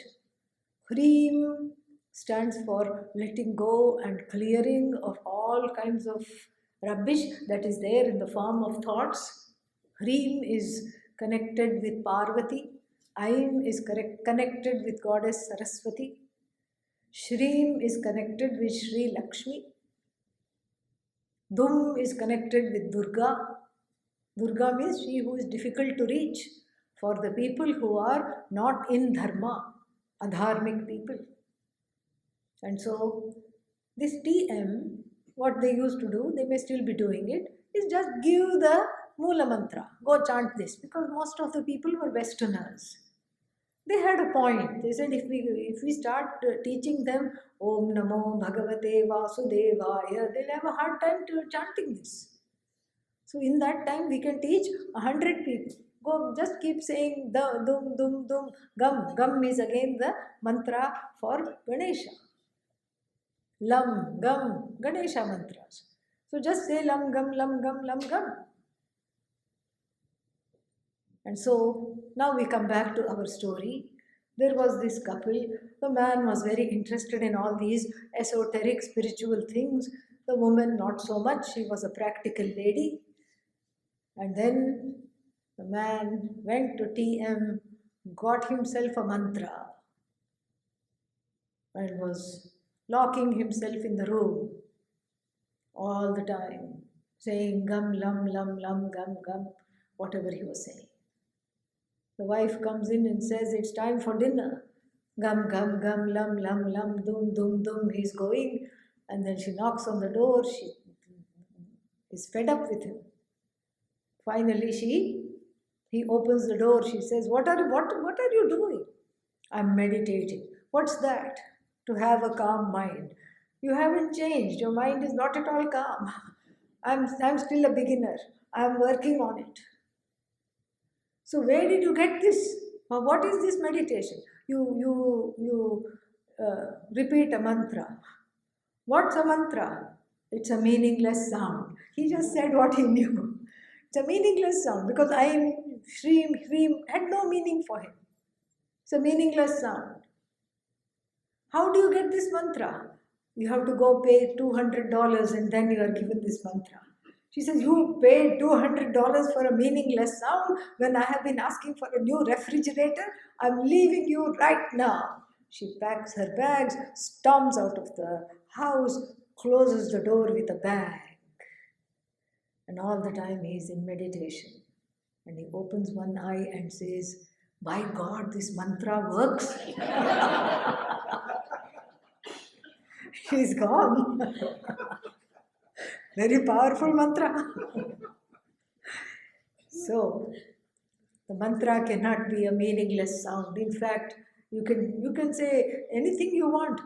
Hreem stands for letting go and clearing of all kinds of rubbish that is there in the form of thoughts. Hreem is connected with Parvati. Aim is connected with goddess Saraswati. Shreem is connected with Sri Lakshmi. Dum is connected with Durga. Durga means she who is difficult to reach for the people who are not in dharma, adharmic people. And so, this TM, what they used to do, they may still be doing it, is just give the Mula Mantra. Go chant this, because most of the people were Westerners. They had a point. They said if we start teaching them Om Namo Bhagavate Vasudevaya, they'll have a hard time to chanting this. So in that time we can teach 100 people. Go just keep saying the dum dum dum gum. Gum is again the mantra for Ganesha. Lam gum Ganesha mantras. So just say lam gum lam gum lam gum. And so now we come back to our story. There was this couple. The man was very interested in all these esoteric spiritual things. The woman not so much. She was a practical lady. And then the man went to TM, got himself a mantra, and was locking himself in the room all the time, saying gum, lum, lum, lum, gum, gum, whatever he was saying. The wife comes in and says, it's time for dinner. Gum, gum, gum, lum, lum, lum, dum, dum, dum, he's going. And then she knocks on the door. She is fed up with him. Finally, he opens the door. She says, what are you doing? I'm meditating. What's that? To have a calm mind. You haven't changed. Your mind is not at all calm. I'm still a beginner. I'm working on it. So where did you get this? What is this meditation? You repeat a mantra. What's a mantra? It's a meaningless sound. He just said what he knew. It's a meaningless sound because Aim, Shreem, Hreem had no meaning for him. It's a meaningless sound. How do you get this mantra? You have to go pay $200 and then you are given this mantra. She says, you paid $200 for a meaningless sound when I have been asking for a new refrigerator? I'm leaving you right now. She packs her bags, storms out of the house, closes the door with a bang. And all the time he is in meditation. And he opens one eye and says, by God, this mantra works. She's gone. Very powerful mantra. So, the mantra cannot be a meaningless sound. In fact, you can say anything you want,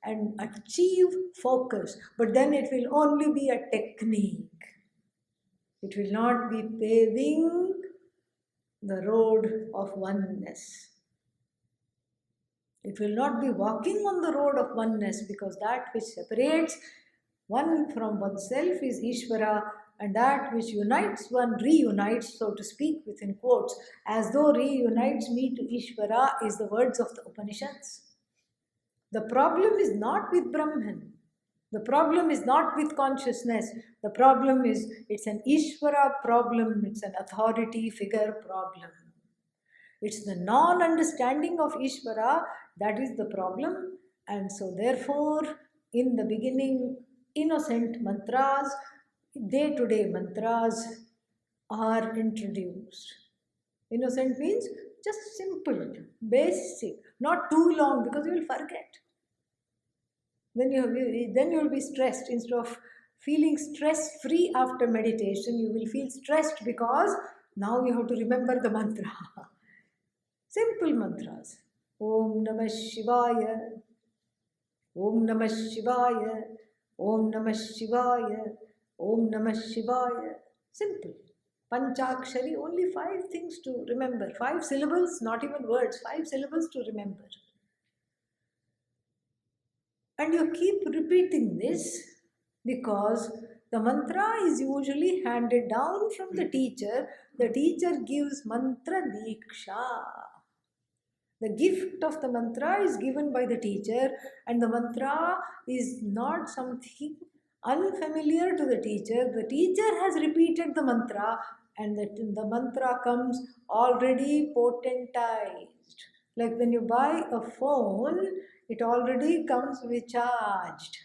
and achieve focus. But then it will only be a technique. It will not be paving the road of oneness. It will not be walking on the road of oneness, because that which separates one from oneself is Ishvara, and that which unites one reunites, so to speak, within quotes, as though reunites me to Ishvara is the words of the Upanishads. The problem is not with Brahman. The problem is not with consciousness. The problem is, it's an Ishvara problem, it's an authority figure problem. It's the non-understanding of Ishvara that is the problem. And so therefore, in the beginning, innocent mantras, day-to-day mantras are introduced. Innocent means just simple, basic, not too long, because you will forget. Then you will be stressed. Instead of feeling stress-free after meditation, you will feel stressed because now you have to remember the mantra. Simple mantras. Om Namah Shivaya. Om Namah Shivaya. Om Namah Shivaya. Om Namah Shivaya. Simple. Panchakshari, only 5 things to remember. 5 syllables, not even words, 5 syllables to remember. And you keep repeating this because the mantra is usually handed down from the teacher. The teacher gives mantra diksha. The gift of the mantra is given by the teacher, and the mantra is not something unfamiliar to the teacher. The teacher has repeated the mantra, and the mantra comes already potentized. Like when you buy a phone, it already comes recharged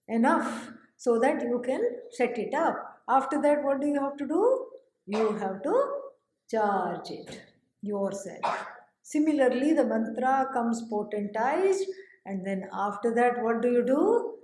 enough so that you can set it up. After that, what do you have to do? You have to charge it yourself. Similarly, the mantra comes potentized, and then after that, what do?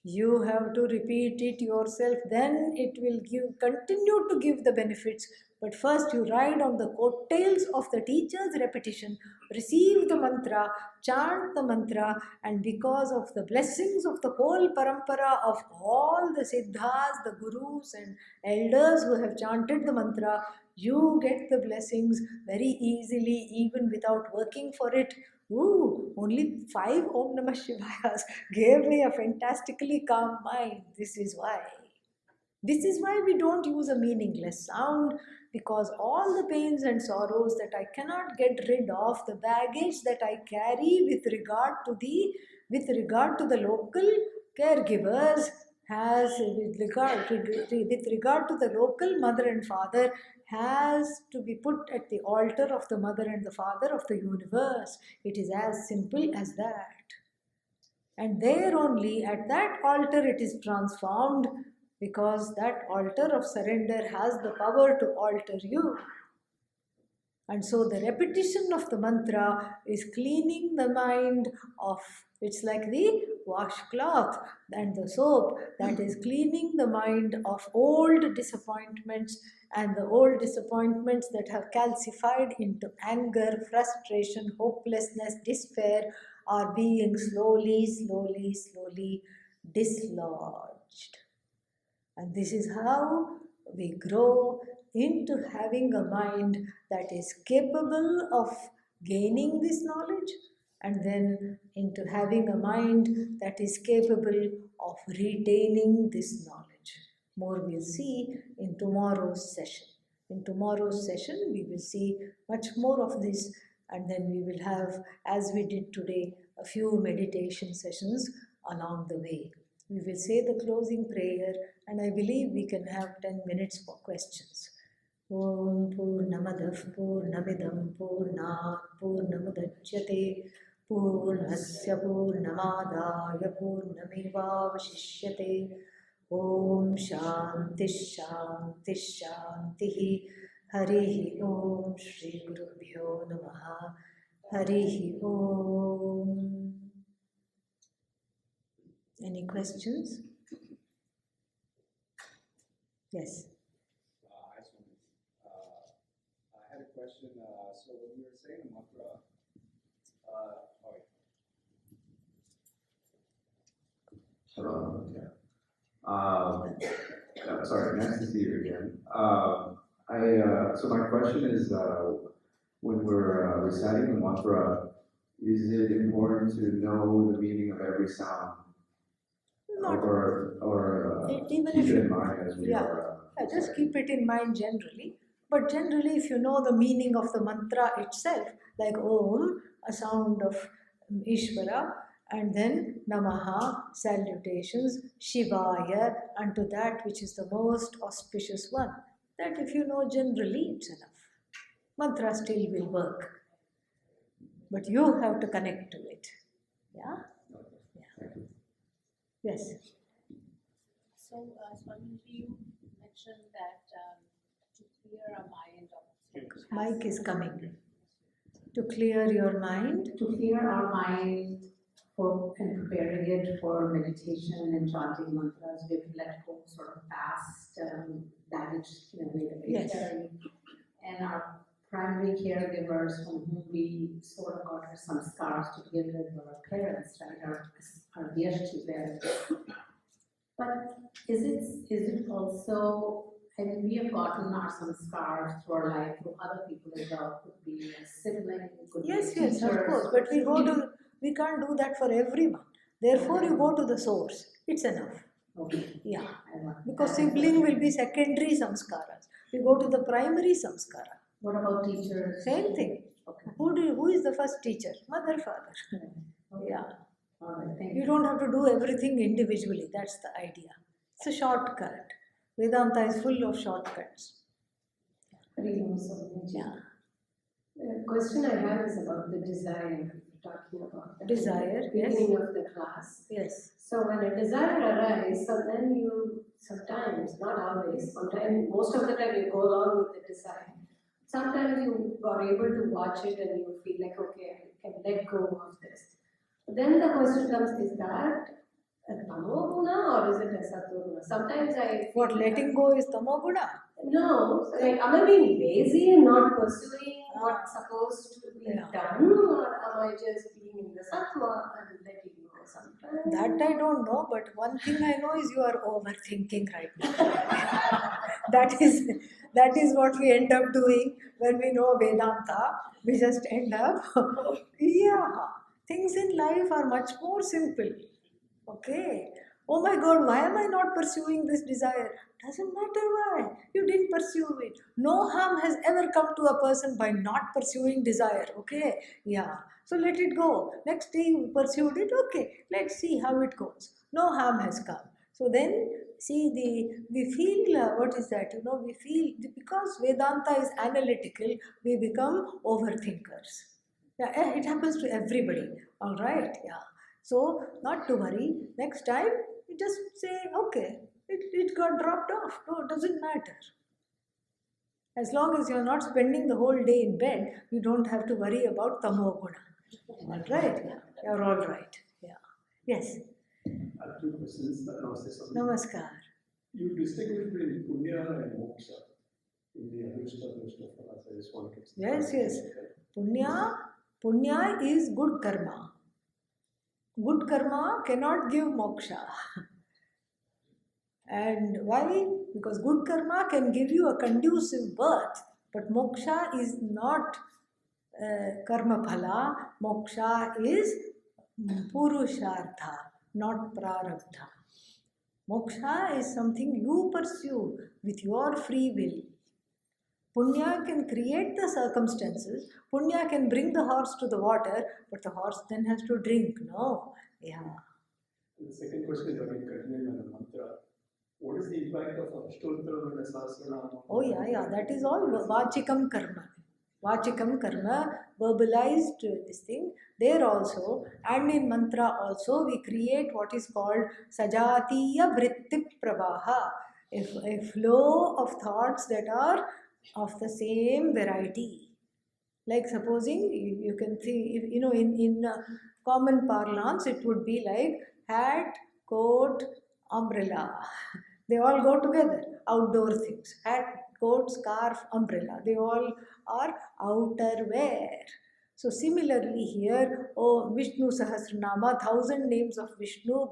You have to repeat it yourself, then it will continue to give the benefits. But first, you ride on the coattails of the teacher's repetition, receive the mantra, chant the mantra, and because of the blessings of the whole parampara of all the siddhas, the gurus, and elders who have chanted the mantra, you get the blessings very easily, even without working for it. Ooh, only 5 Om Namah Shivayas gave me a fantastically calm mind. This is why. This is why we don't use a meaningless sound, because all the pains and sorrows that I cannot get rid of, the baggage that I carry with regard to the local caregivers, with regard to the local mother and father, has to be put at the altar of the mother and the father of the universe. It is as simple as that. And there only, at that altar, it is transformed, because that altar of surrender has the power to alter you. And so the repetition of the mantra is cleaning the mind of, it's like the washcloth and the soap that is cleaning the mind of old disappointments, and the old disappointments that have calcified into anger, frustration, hopelessness, despair are being slowly, slowly, slowly dislodged. And this is how we grow into having a mind that is capable of gaining this knowledge, and then into having a mind that is capable of retaining this knowledge. More we'll see in tomorrow's session. In tomorrow's session, we will see much more of this, and then we will have, as we did today, a few meditation sessions along the way. We will say the closing prayer, and I believe we can have 10 minutes for questions. Om Purnamadav Purnamidam Purnat Purnamudachyate Purnasya Purnamadaya Purnamevavashishyate. Om Shanti Shanti Shanti. Harihi Om Shri Gurubhyo Namaha. Harihi Om. Any questions? Yes. I had a question. So when you were saying the mantra, sorry, nice to see you again. So my question is, when we're reciting the mantra, is it important to know the meaning of every sound? Or even keep if it you, in mind as we are... just keep it in mind generally. But generally, if you know the meaning of the mantra itself, like Om, a sound of Ishvara, and then Namaha, salutations, Shivaya, unto that which is the most auspicious one, that if you know generally, it's enough. Mantra still will work, but you have to connect to it. Yeah? Yes. So, Swami, you mentioned that to clear our mind of Mic is coming. To clear your mind. To clear our mind for and preparing it for meditation and chanting mantras, we have to let go sort of past baggage in a way that we carry. And our primary caregivers from whom we sort of got some scars to give with our parents, right? Our Vyashti parents. But is it also, I mean, we have gotten some scars through our life through other people as well. Could be a sibling, could Yes, be a teacher. Of course. But we can't do that for everyone. Therefore, you go to the source. It's enough. Okay. Yeah. I want Because that. sibling will be secondary samskaras. You go to the primary samskara. What about teachers? Same thing. Okay. Who is the first teacher? Mother, father. Okay. Yeah. All right, thank You you. don't have to do everything individually. That's the idea. It's a shortcut. Vedanta is full of shortcuts. Very nice of you. Yeah. The question I have is about the desire we were talking about. At Desire, the yes. beginning of the class. Yes. So when a desire arises, so then you sometimes, not always, sometimes, most of the time you go along with the desire. Sometimes you are able to watch it and you feel like, okay, I can let go of this. Then the question comes, is that a tamoguna or is it a satoguna? Sometimes I What, letting go is tamoguna? No, like am I being lazy and not pursuing what's supposed to be Yeah. done, or am I just being in the sattva and letting go sometimes? That I don't know, but one thing I know is you are overthinking right now. that is what we end up doing when we know Vedanta. We just end up, yeah, things in life are much more simple. Okay. Oh my God, why am I not pursuing this desire? Doesn't matter why. You didn't pursue it. No harm has ever come to a person by not pursuing desire. Okay. Yeah. So let it go. Next day you pursued it. Okay. Let's see how it goes. No harm has come. So then, see, we feel, what is that? We feel, because Vedanta is analytical, we become overthinkers. Yeah, it happens to everybody. All right. Yeah. So, not to worry. Next time, you just say, okay, it got dropped off. No, it doesn't matter. As long as you're not spending the whole day in bed, you don't have to worry about tamoguna. All right? You're all right. Yeah. Yes. I have two questions. Namaste, Swami. Namaskar. You distinguish between punya and moksha in the Anushta Phalas. I just wanted to say. Yes. Punya is good karma. Good karma cannot give moksha. And why? Because good karma can give you a conducive birth, but moksha is not karma phala. Moksha is purushartha, not prarabdha. Moksha is something you pursue with your free will. Punya can create the circumstances. Punya can bring the horse to the water, but the horse then has to drink. No. Yeah. And the second question is again continuing on the mantra. What is the impact of Ashtotra and the Sahasranama? Oh, yeah. That is all Vachikam karma. Vachikam karma, verbalized this thing. There also, and in mantra also, we create what is called Sajatiya Vritti Pravaha, a flow of thoughts that are of the same variety. Like supposing you can see, in common parlance, it would be like hat, coat, umbrella. They all go together. Outdoor things. Hat, coat, scarf, umbrella. They all are outer wear. So similarly here, Vishnu Sahasranama, 1,000 names of Vishnu,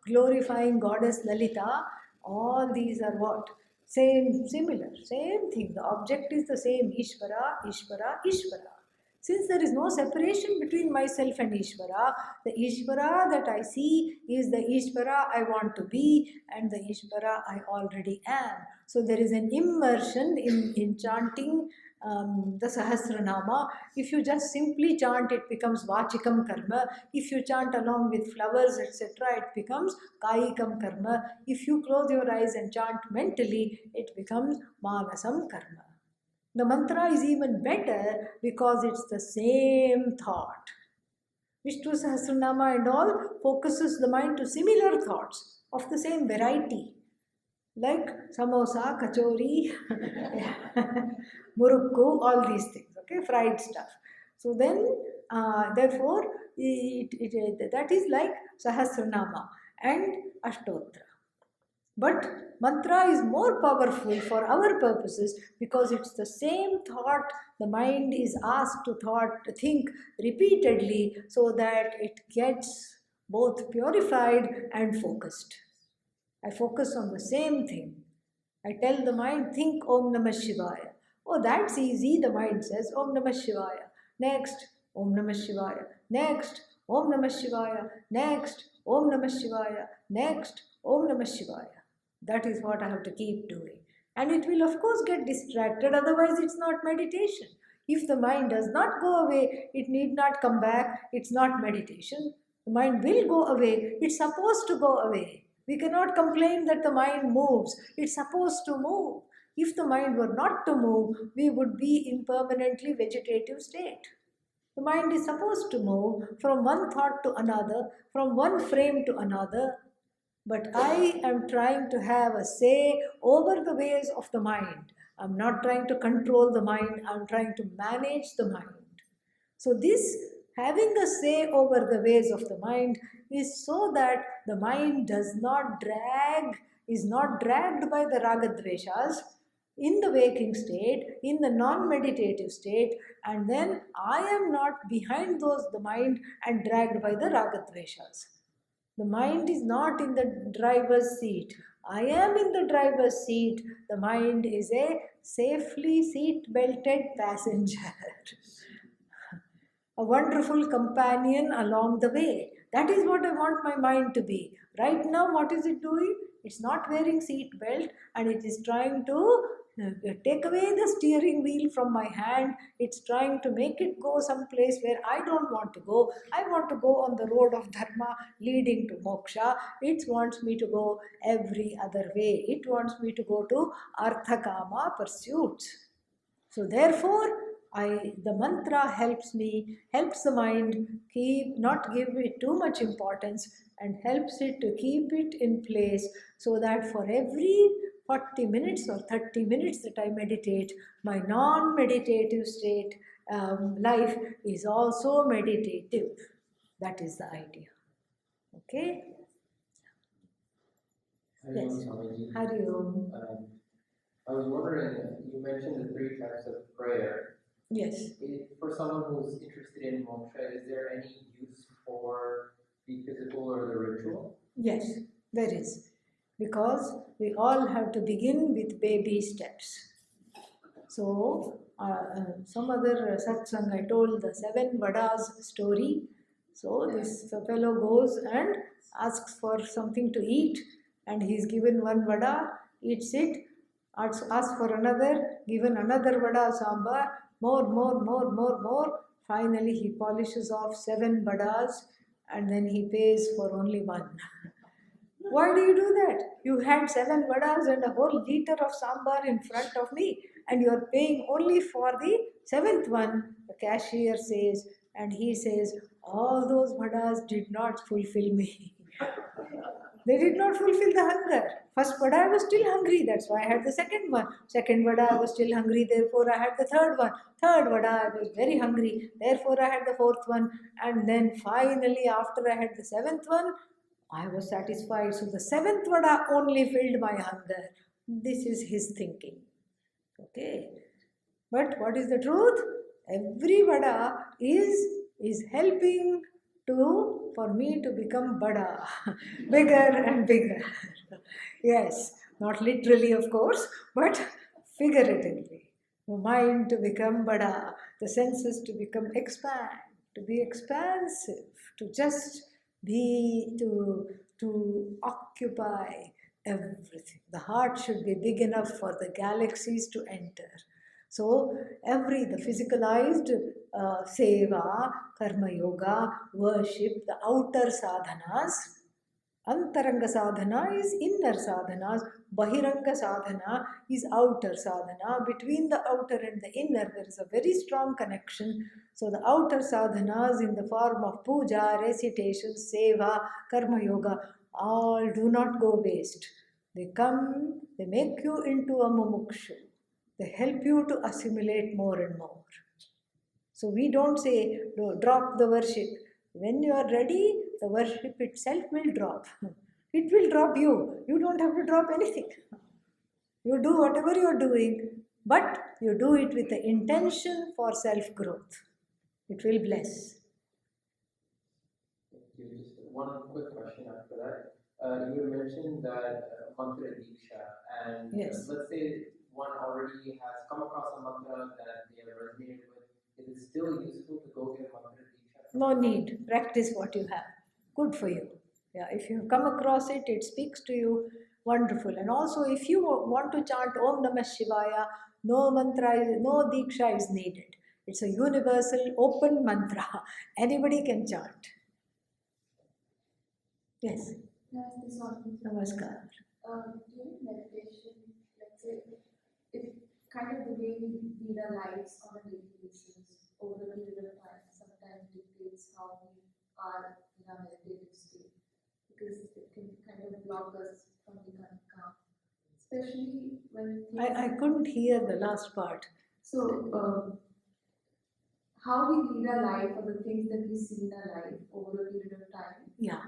glorifying goddess Lalita. All these are what? Same thing. The object is the same. Ishvara, Ishvara, Ishvara. Since there is no separation between myself and Ishvara, the Ishvara that I see is the Ishvara I want to be and the Ishvara I already am. So there is an immersion in chanting the Sahasranama. If you just simply chant, it becomes Vachikam karma. If you chant along with flowers, etc., it becomes Kayikam karma. If you close your eyes and chant mentally, it becomes Manasam karma. The mantra is even better because it's the same thought. Vishnu Sahasranama and all focuses the mind to similar thoughts of the same variety. Like samosa, kachori, murukku, all these things, okay, fried stuff. So then, therefore, that is like Sahasranama and Ashtotra. But mantra is more powerful for our purposes because it's the same thought the mind is asked to think repeatedly so that it gets both purified and focused. I focus on the same thing. I tell the mind, think Om Namah Shivaya. Oh, that's easy, the mind says, Om Namah Shivaya. Next, Om Namah Shivaya. Next, Om Namah Shivaya, next, Om Namah Shivaya, next, Om Namah Shivaya. That is what I have to keep doing. And it will, of course, get distracted, otherwise, it's not meditation. If the mind does not go away, it need not come back, it's not meditation. The mind will go away, it's supposed to go away. We cannot complain that the mind moves, it's supposed to move. If the mind were not to move, we would be in permanently vegetative state. The mind is supposed to move from one thought to another, from one frame to another. But I am trying to have a say over the ways of the mind. I'm not trying to control the mind, I'm trying to manage the mind. So, this having a say over the ways of the mind is so that the mind does not drag, is not dragged by the ragadveshas in the waking state, in the non-meditative state, and then I am not behind the mind and dragged by the ragadveshas. The mind is not in the driver's seat. I am in the driver's seat. The mind is a safely seat-belted passenger. A wonderful companion along the way. That is what I want my mind to be. Right now, what is it doing? It's not wearing seat belt and it is trying to take away the steering wheel from my hand. It's trying to make it go someplace where I don't want to go. I want to go on the road of dharma leading to moksha. It wants me to go every other way. It wants me to go to artha-kama pursuits. So therefore, the mantra helps the mind not give it too much importance and helps it to keep it in place so that for every 40 minutes or 30 minutes that I meditate, my non-meditative state life is also meditative. That is the idea. Okay? Hari Om, Yes. Swamiji. Hari Om. I was wondering, you mentioned the 3 types of prayer. Yes. For someone who's interested in moksha, is there any use for the physical or the ritual? Yes, there is. Because we all have to begin with baby steps. So, some other satsang I told the 7 vadas story. So, this fellow goes and asks for something to eat, and he is given 1 vada, eats it, asks for another, given another vada sambar, more. Finally, he polishes off 7 vadas and then he pays for only 1. Why do you do that? You had 7 vadas and a whole liter of sambar in front of me, and you are paying only for the 7th one. The cashier says, and he says, all those vadas did not fulfill me. They did not fulfill the hunger. First vada I was still hungry, that's why I had the second one. Second vada I was still hungry, therefore I had the third one. Third vada I was very hungry, therefore I had the 4th one. And then finally, after I had the 7th one, I was satisfied. So the 7th vada only filled my hunger. This is his thinking. Okay. But what is the truth? Every vada is helping for me to become bada, bigger and bigger. Yes, not literally of course, but figuratively. The mind to become bada, the senses to become to be expansive, to just be, to occupy everything. The heart should be big enough for the galaxies to enter. So the physicalized seva, karma yoga, worship, the outer sadhanas, Antaranga Sadhana is inner sadhanas, Bahiranga Sadhana is outer sadhana. Between the outer and the inner, there is a very strong connection. So the outer sadhanas in the form of puja, recitation, seva, karma yoga, all do not go waste. They come, they make you into a mumukshu. They help you to assimilate more and more. So we don't say, no, drop the worship. When you are ready, the worship itself will drop. It will drop you. You don't have to drop anything. You do whatever you are doing, but you do it with the intention for self-growth. It will bless. Just one quick question after that. You mentioned that mantra diksha, and Yes. let's say one already has come across a mantra that they have resonated with. Is it still useful to go get mantra diksha? No need. Practice what you have. Good for you. Yeah, if you come across it, it speaks to you. Wonderful. And also, if you want to chant Om Namah Shivaya, no mantra, no diksha is needed. It's a universal, open mantra. Anybody can chant. Yes. Namaskar. During meditation, let's say, if kind of the way we lead our lives on a daily basis over a period of time sometimes dictates how we are in our meditative state, because it can kind of block us from becoming calm, especially when I couldn't hear the last part. So, how we lead our life or the things that we see in our life over a period of time Yeah.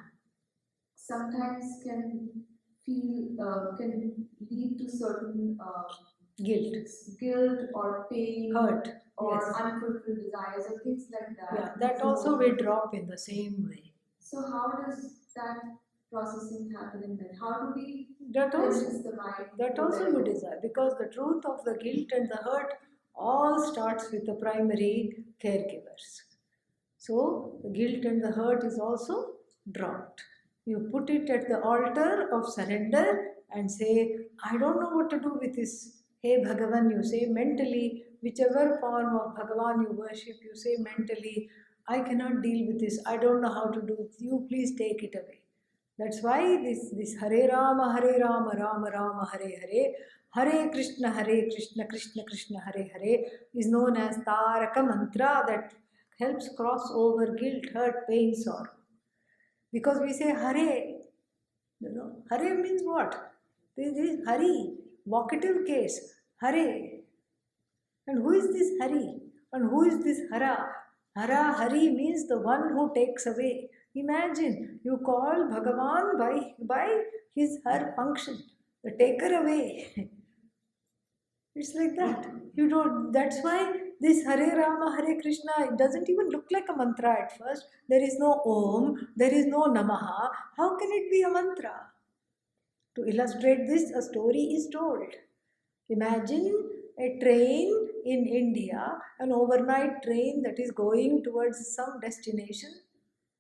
sometimes can lead to certain guilt or pain Hurt. or Yes. unfulfilled desires or things like that. Yeah, that also will drop in the same way. So how does that processing happen in that? How do we That also, balance the mind? that also you desire, because the truth of the guilt and the hurt all starts with the primary caregivers. So the guilt and the hurt is also dropped. You put it at the altar of surrender and say, I don't know what to do with this. Hey Bhagavan, you say mentally, whichever form of Bhagavan you worship, you say mentally, I cannot deal with this. I don't know how to do it. You please take it away. That's why this Hare Rama, Rama Rama, Hare Hare, Hare Krishna, Krishna Krishna, Hare Hare is known as Taraka Mantra that helps cross over guilt, hurt, pain, sorrow. Because we say Hare, Hare means what? This is Hari, vocative case, Hare. And who is this Hari? And who is this Hara? Hara, Hari means the one who takes away. Imagine, you call Bhagavan by his, her function, the taker away. It's like that. You don't, that's why this Hare Rama, Hare Krishna, it doesn't even look like a mantra at first. There is no Om, there is no Namaha. How can it be a mantra? To illustrate this, a story is told. Imagine a train in India, an overnight train that is going towards some destination,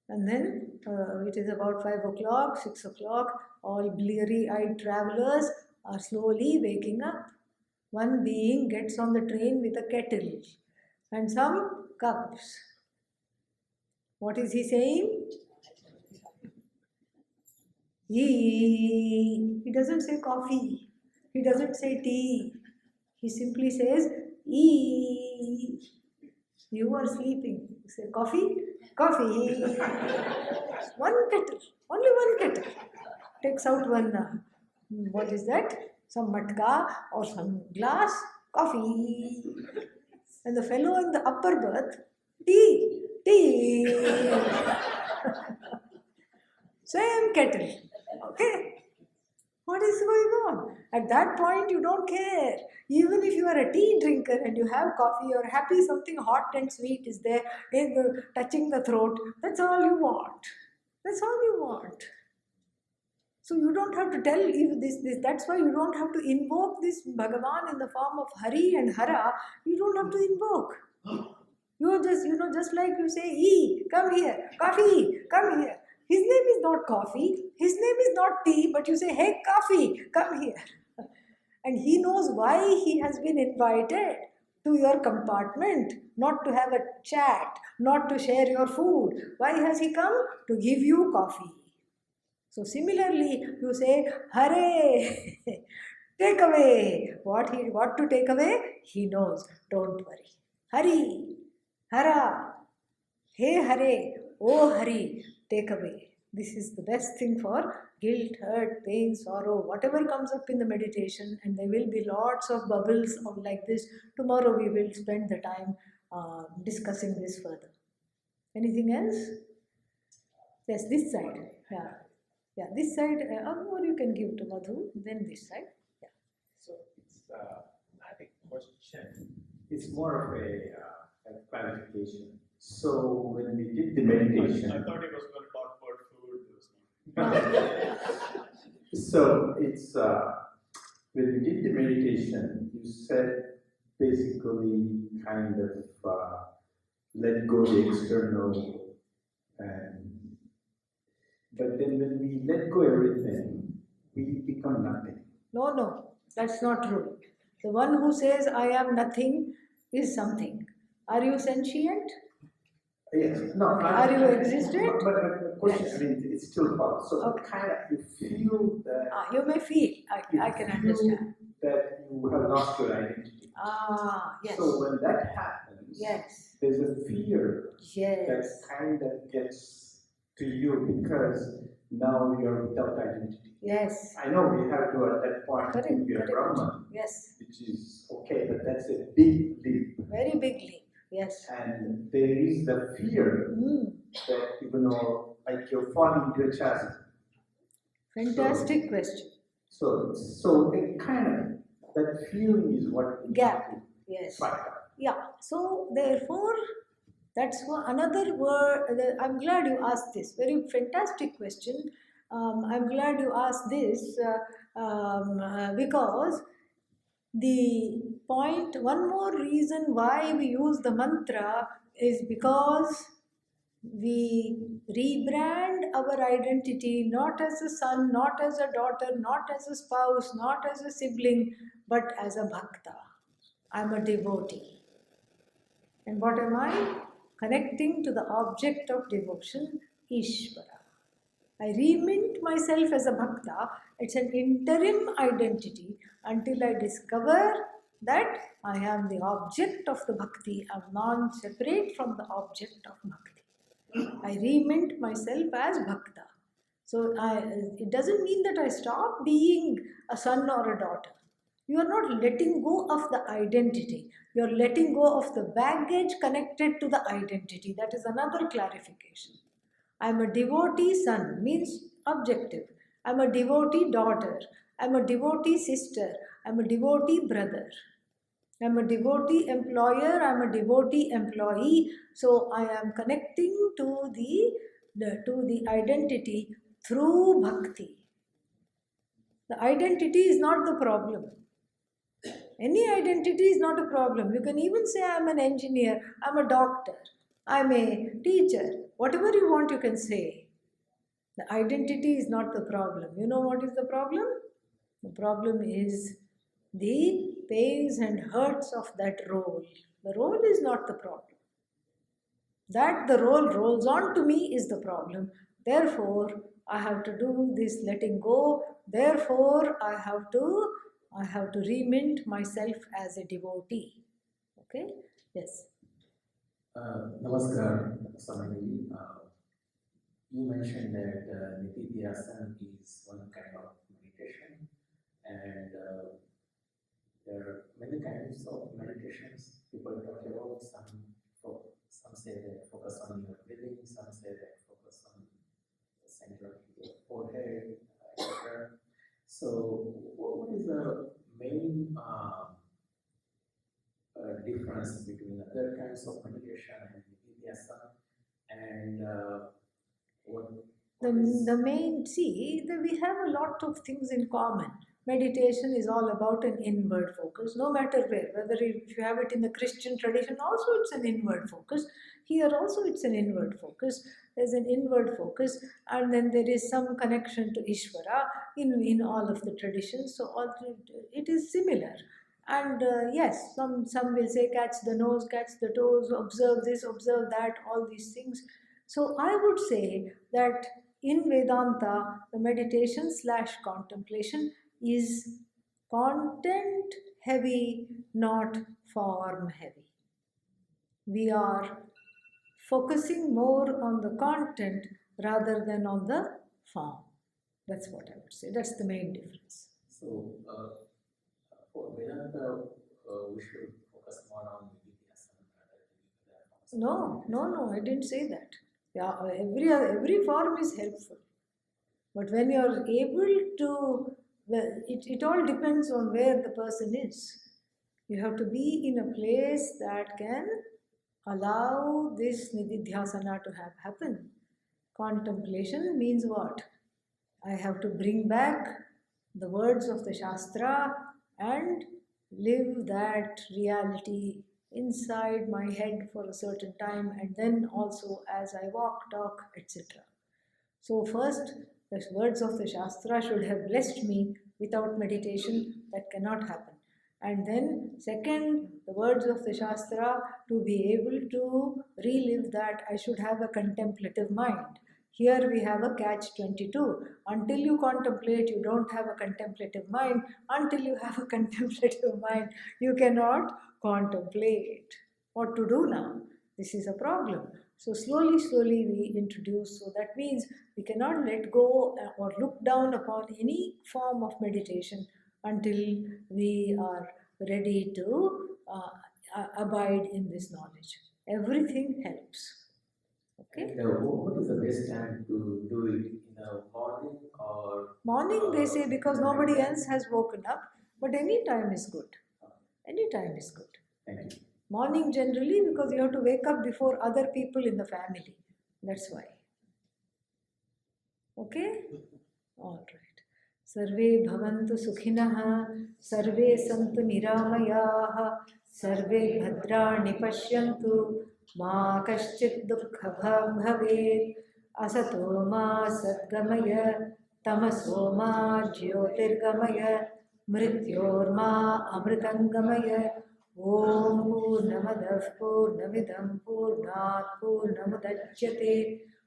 and then it is about 5 o'clock, 6 o'clock, all bleary-eyed travelers are slowly waking up. One being gets on the train with a kettle and some cups. What is he saying? He doesn't say coffee. He doesn't say tea. He simply says, "Ee." You are sleeping. You say, "Coffee? Coffee." One kettle. Only one kettle. Takes out one, what is that? Some matka or some glass. Coffee. And the fellow in the upper berth, tea. Tea. Same kettle. Okay? What is going on? At that point, you don't care. Even if you are a tea drinker and you have coffee, you're happy something hot and sweet is there, touching the throat. That's all you want. That's all you want. So you don't have to tell even this. That's why you don't have to invoke this Bhagavan in the form of Hari and Hara. You don't have to invoke. You just, just like you say, "E, come here, coffee, come here." His name is not coffee, his name is not tea, but you say, "Hey, coffee, come here." And he knows why he has been invited to your compartment, not to have a chat, not to share your food. Why has he come? To give you coffee. So similarly, you say, "Hare, take away." What to take away? He knows. Don't worry. Hari, Hara, hey Hare, oh Hari, take away. This is the best thing for guilt, hurt, pain, sorrow, whatever comes up in the meditation, and there will be lots of bubbles of like this. Tomorrow we will spend the time discussing this further. Anything else? Yes, this side. Yeah, this side, or you can give to Madhu, then this side. Yeah. So it's not a question. It's more of a clarification. So when we did the meditation, I thought he was going to talk about food. So it's when we did the meditation, you said basically kind of let go the external And, but then when we let go everything, we become nothing. No, no, that's not true. The one who says I am nothing is something. Are you sentient? Yes, no. Are you existent? But the question, Yes. I mean, it's still false. So Okay. kind of you feel that You may feel, I can understand. that you have lost your identity. Yes. So when that happens, Yes. there's a fear Yes. that kind of gets to you because now you're without identity. Yes. I know we have to at that point Correct, think we are correct. Brahman, Yes. which is okay, but that's a big leap. Very big leap. Yes. And there is the fear that like you're falling into a chasm. Fantastic question. So it kind of that feeling is what we Gap. need to Yes. fight out. Yeah. So therefore, that's another word. I'm glad you asked this. Very fantastic question. I'm glad you asked this because the point, one more reason why we use the mantra is because we rebrand our identity not as a son, not as a daughter, not as a spouse, not as a sibling, but as a bhakta. I'm a devotee. And what am I? Connecting to the object of devotion, Ishvara. I remint myself as a bhakta. It's an interim identity until I discover that I am the object of the bhakti. I'm non-separate from the object of bhakti. I remint myself as bhakta. So it doesn't mean that I stop being a son or a daughter. You are not letting go of the identity. You are letting go of the baggage connected to the identity. That is another clarification. I'm a devotee son, means objective. I'm a devotee daughter. I'm a devotee sister. I'm a devotee brother. I'm a devotee employer. I'm a devotee employee. So I am connecting to the identity through bhakti. The identity is not the problem. Any identity is not a problem. You can even say I'm an engineer, I'm a doctor, I'm a teacher. Whatever you want, you can say. The identity is not the problem. You know what is the problem? The problem is the pains and hurts of that role. The role is not the problem. That the role rolls on to me is the problem. Therefore, I have to do this letting go. Therefore, I have to remint myself as a devotee. Okay? Yes. Namaskar, Swamiji. You mentioned that Nididhyasana is one kind of meditation, and there are many kinds of meditations. People talk about some say that focus on your breathing, some say that focus on the center of your forehead, etc. So, what is the main difference between other kinds of meditation and Nididhyasana, and We have a lot of things in common. Meditation is all about an inward focus, no matter where. Whether if you have it in the Christian tradition, also it's an inward focus. Here also it's an inward focus. There's an inward focus, and then there is some connection to Ishvara in all of the traditions. So it is similar. And yes, some will say catch the nose, catch the toes, observe this, observe that, all these things. So I would say that in Vedanta, the meditation / contemplation is content heavy, not form heavy. We are focusing more on the content rather than on the form. That's what I would say. That's the main difference. So, for Vedanta, we should focus more on Nididhyasana rather than No, I didn't say that. Yeah, every form is helpful. But when you're able to, well, it all depends on where the person is. You have to be in a place that can allow this nididhyasana to have happen. Contemplation means what? I have to bring back the words of the Shastra and live that reality inside my head for a certain time, and then also as I walk, talk, etc. So first, the words of the Shastra should have blessed me. Without meditation, that cannot happen. And then second, the words of the Shastra, to be able to relive that, I should have a contemplative mind. Here we have a catch-22. Until you contemplate, you don't have a contemplative mind. Until you have a contemplative mind, you cannot contemplate. What to do now? This is a problem. So slowly, slowly we introduce. So that means we cannot let go or look down upon any form of meditation until we are ready to abide in this knowledge. Everything helps. Okay? And what is the best time to do it, in the morning or? Morning, they say, because nobody else has woken up, but any time is good. Any time is good. Thank you. Morning generally, because you have to wake up before other people in the family. That's why. Okay? All right. Sarve bhavantu sukhinah, sarve santu niramayaah, sarve bhadrani pashyantu, ma kaschit dukkha bhavet, asato ma sadgamaya, tamaso ma jyotirgamaya, mrityorma amritangamaya. Om Purnamadah Purnamidam Purnat Purnamudachyate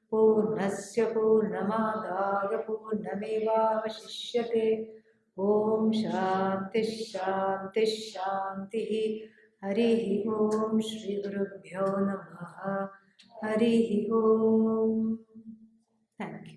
Purnasya Purnamadaya Purnamevavashishyate. Om Shanti Shanti Shanti. Harihi Om Shri Gurubhyo Namaha. Harihi Om. Thank you.